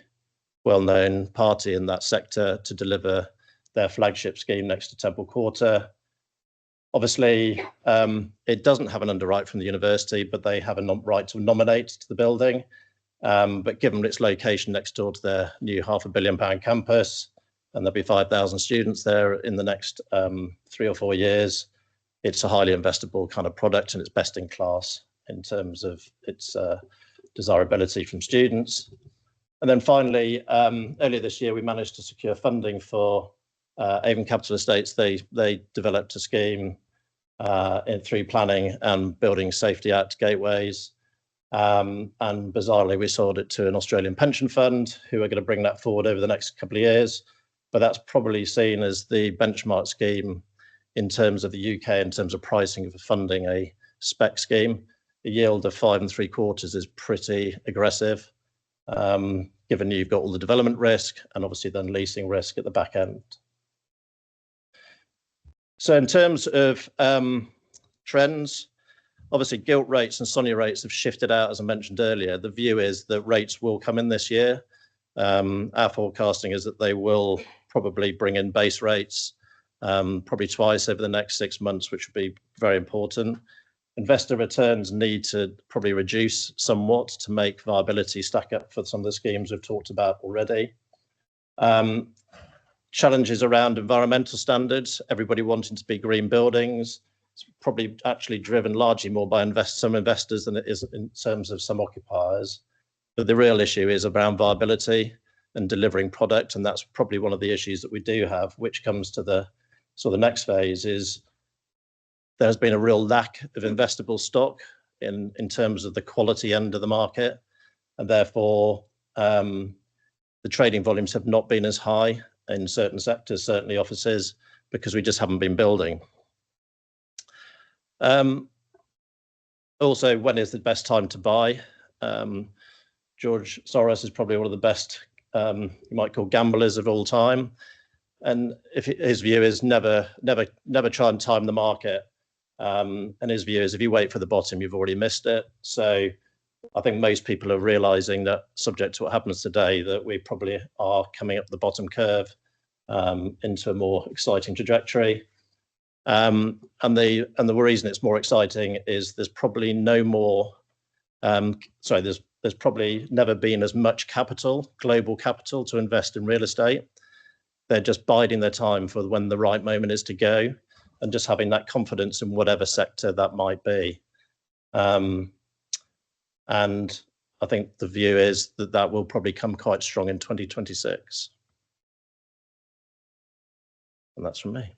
well-known party in that sector to deliver their flagship scheme next to Temple Quarter. Obviously, it doesn't have an underwrite from the university, but they have a right to nominate to the building. But given its location next door to their new £500 million campus, and there'll be 5,000 students there in the next 3 or 4 years. It's a highly investable kind of product, and it's best in class in terms of its desirability from students. And then finally, earlier this year, we managed to secure funding for Avon Capital Estates. They developed a scheme through Planning and Building Safety Act gateways. And bizarrely, we sold it to an Australian pension fund who are going to bring that forward over the next couple of years. But that's probably seen as the benchmark scheme in terms of the UK, in terms of pricing for funding a spec scheme. A yield of 5 3/4 is pretty aggressive, given you've got all the development risk and obviously then leasing risk at the back end. So in terms of trends, obviously gilt rates and SONIA rates have shifted out, as I mentioned earlier. The view is that rates will come in this year. Our forecasting is that they will probably bring in base rates probably twice over the next 6 months, which would be very important. Investor returns need to probably reduce somewhat to make viability stack up for some of the schemes we've talked about already. Challenges around environmental standards, everybody wanting to be green buildings. It's probably actually driven largely more by some investors than it is in terms of some occupiers. But the real issue is around viability and delivering product, and that's probably one of the issues that we do have, which comes to the next phase is there's been a real lack of investable stock in terms of the quality end of the market, and therefore the trading volumes have not been as high in certain sectors, certainly offices, because we just haven't been building. Also, when is the best time to buy? George Soros is probably one of the best, you might call gamblers of all time. And if his view is never try and time the market. And his view is if you wait for the bottom, you've already missed it. So I think most people are realizing that, subject to what happens today, that we probably are coming up the bottom curve into a more exciting trajectory. And the reason it's more exciting is there's probably no more. There's probably never been as much capital, global capital, to invest in real estate. They're just biding their time for when the right moment is to go, and just having that confidence in whatever sector that might be. And I think the view is that that will probably come quite strong in 2026. And that's from me.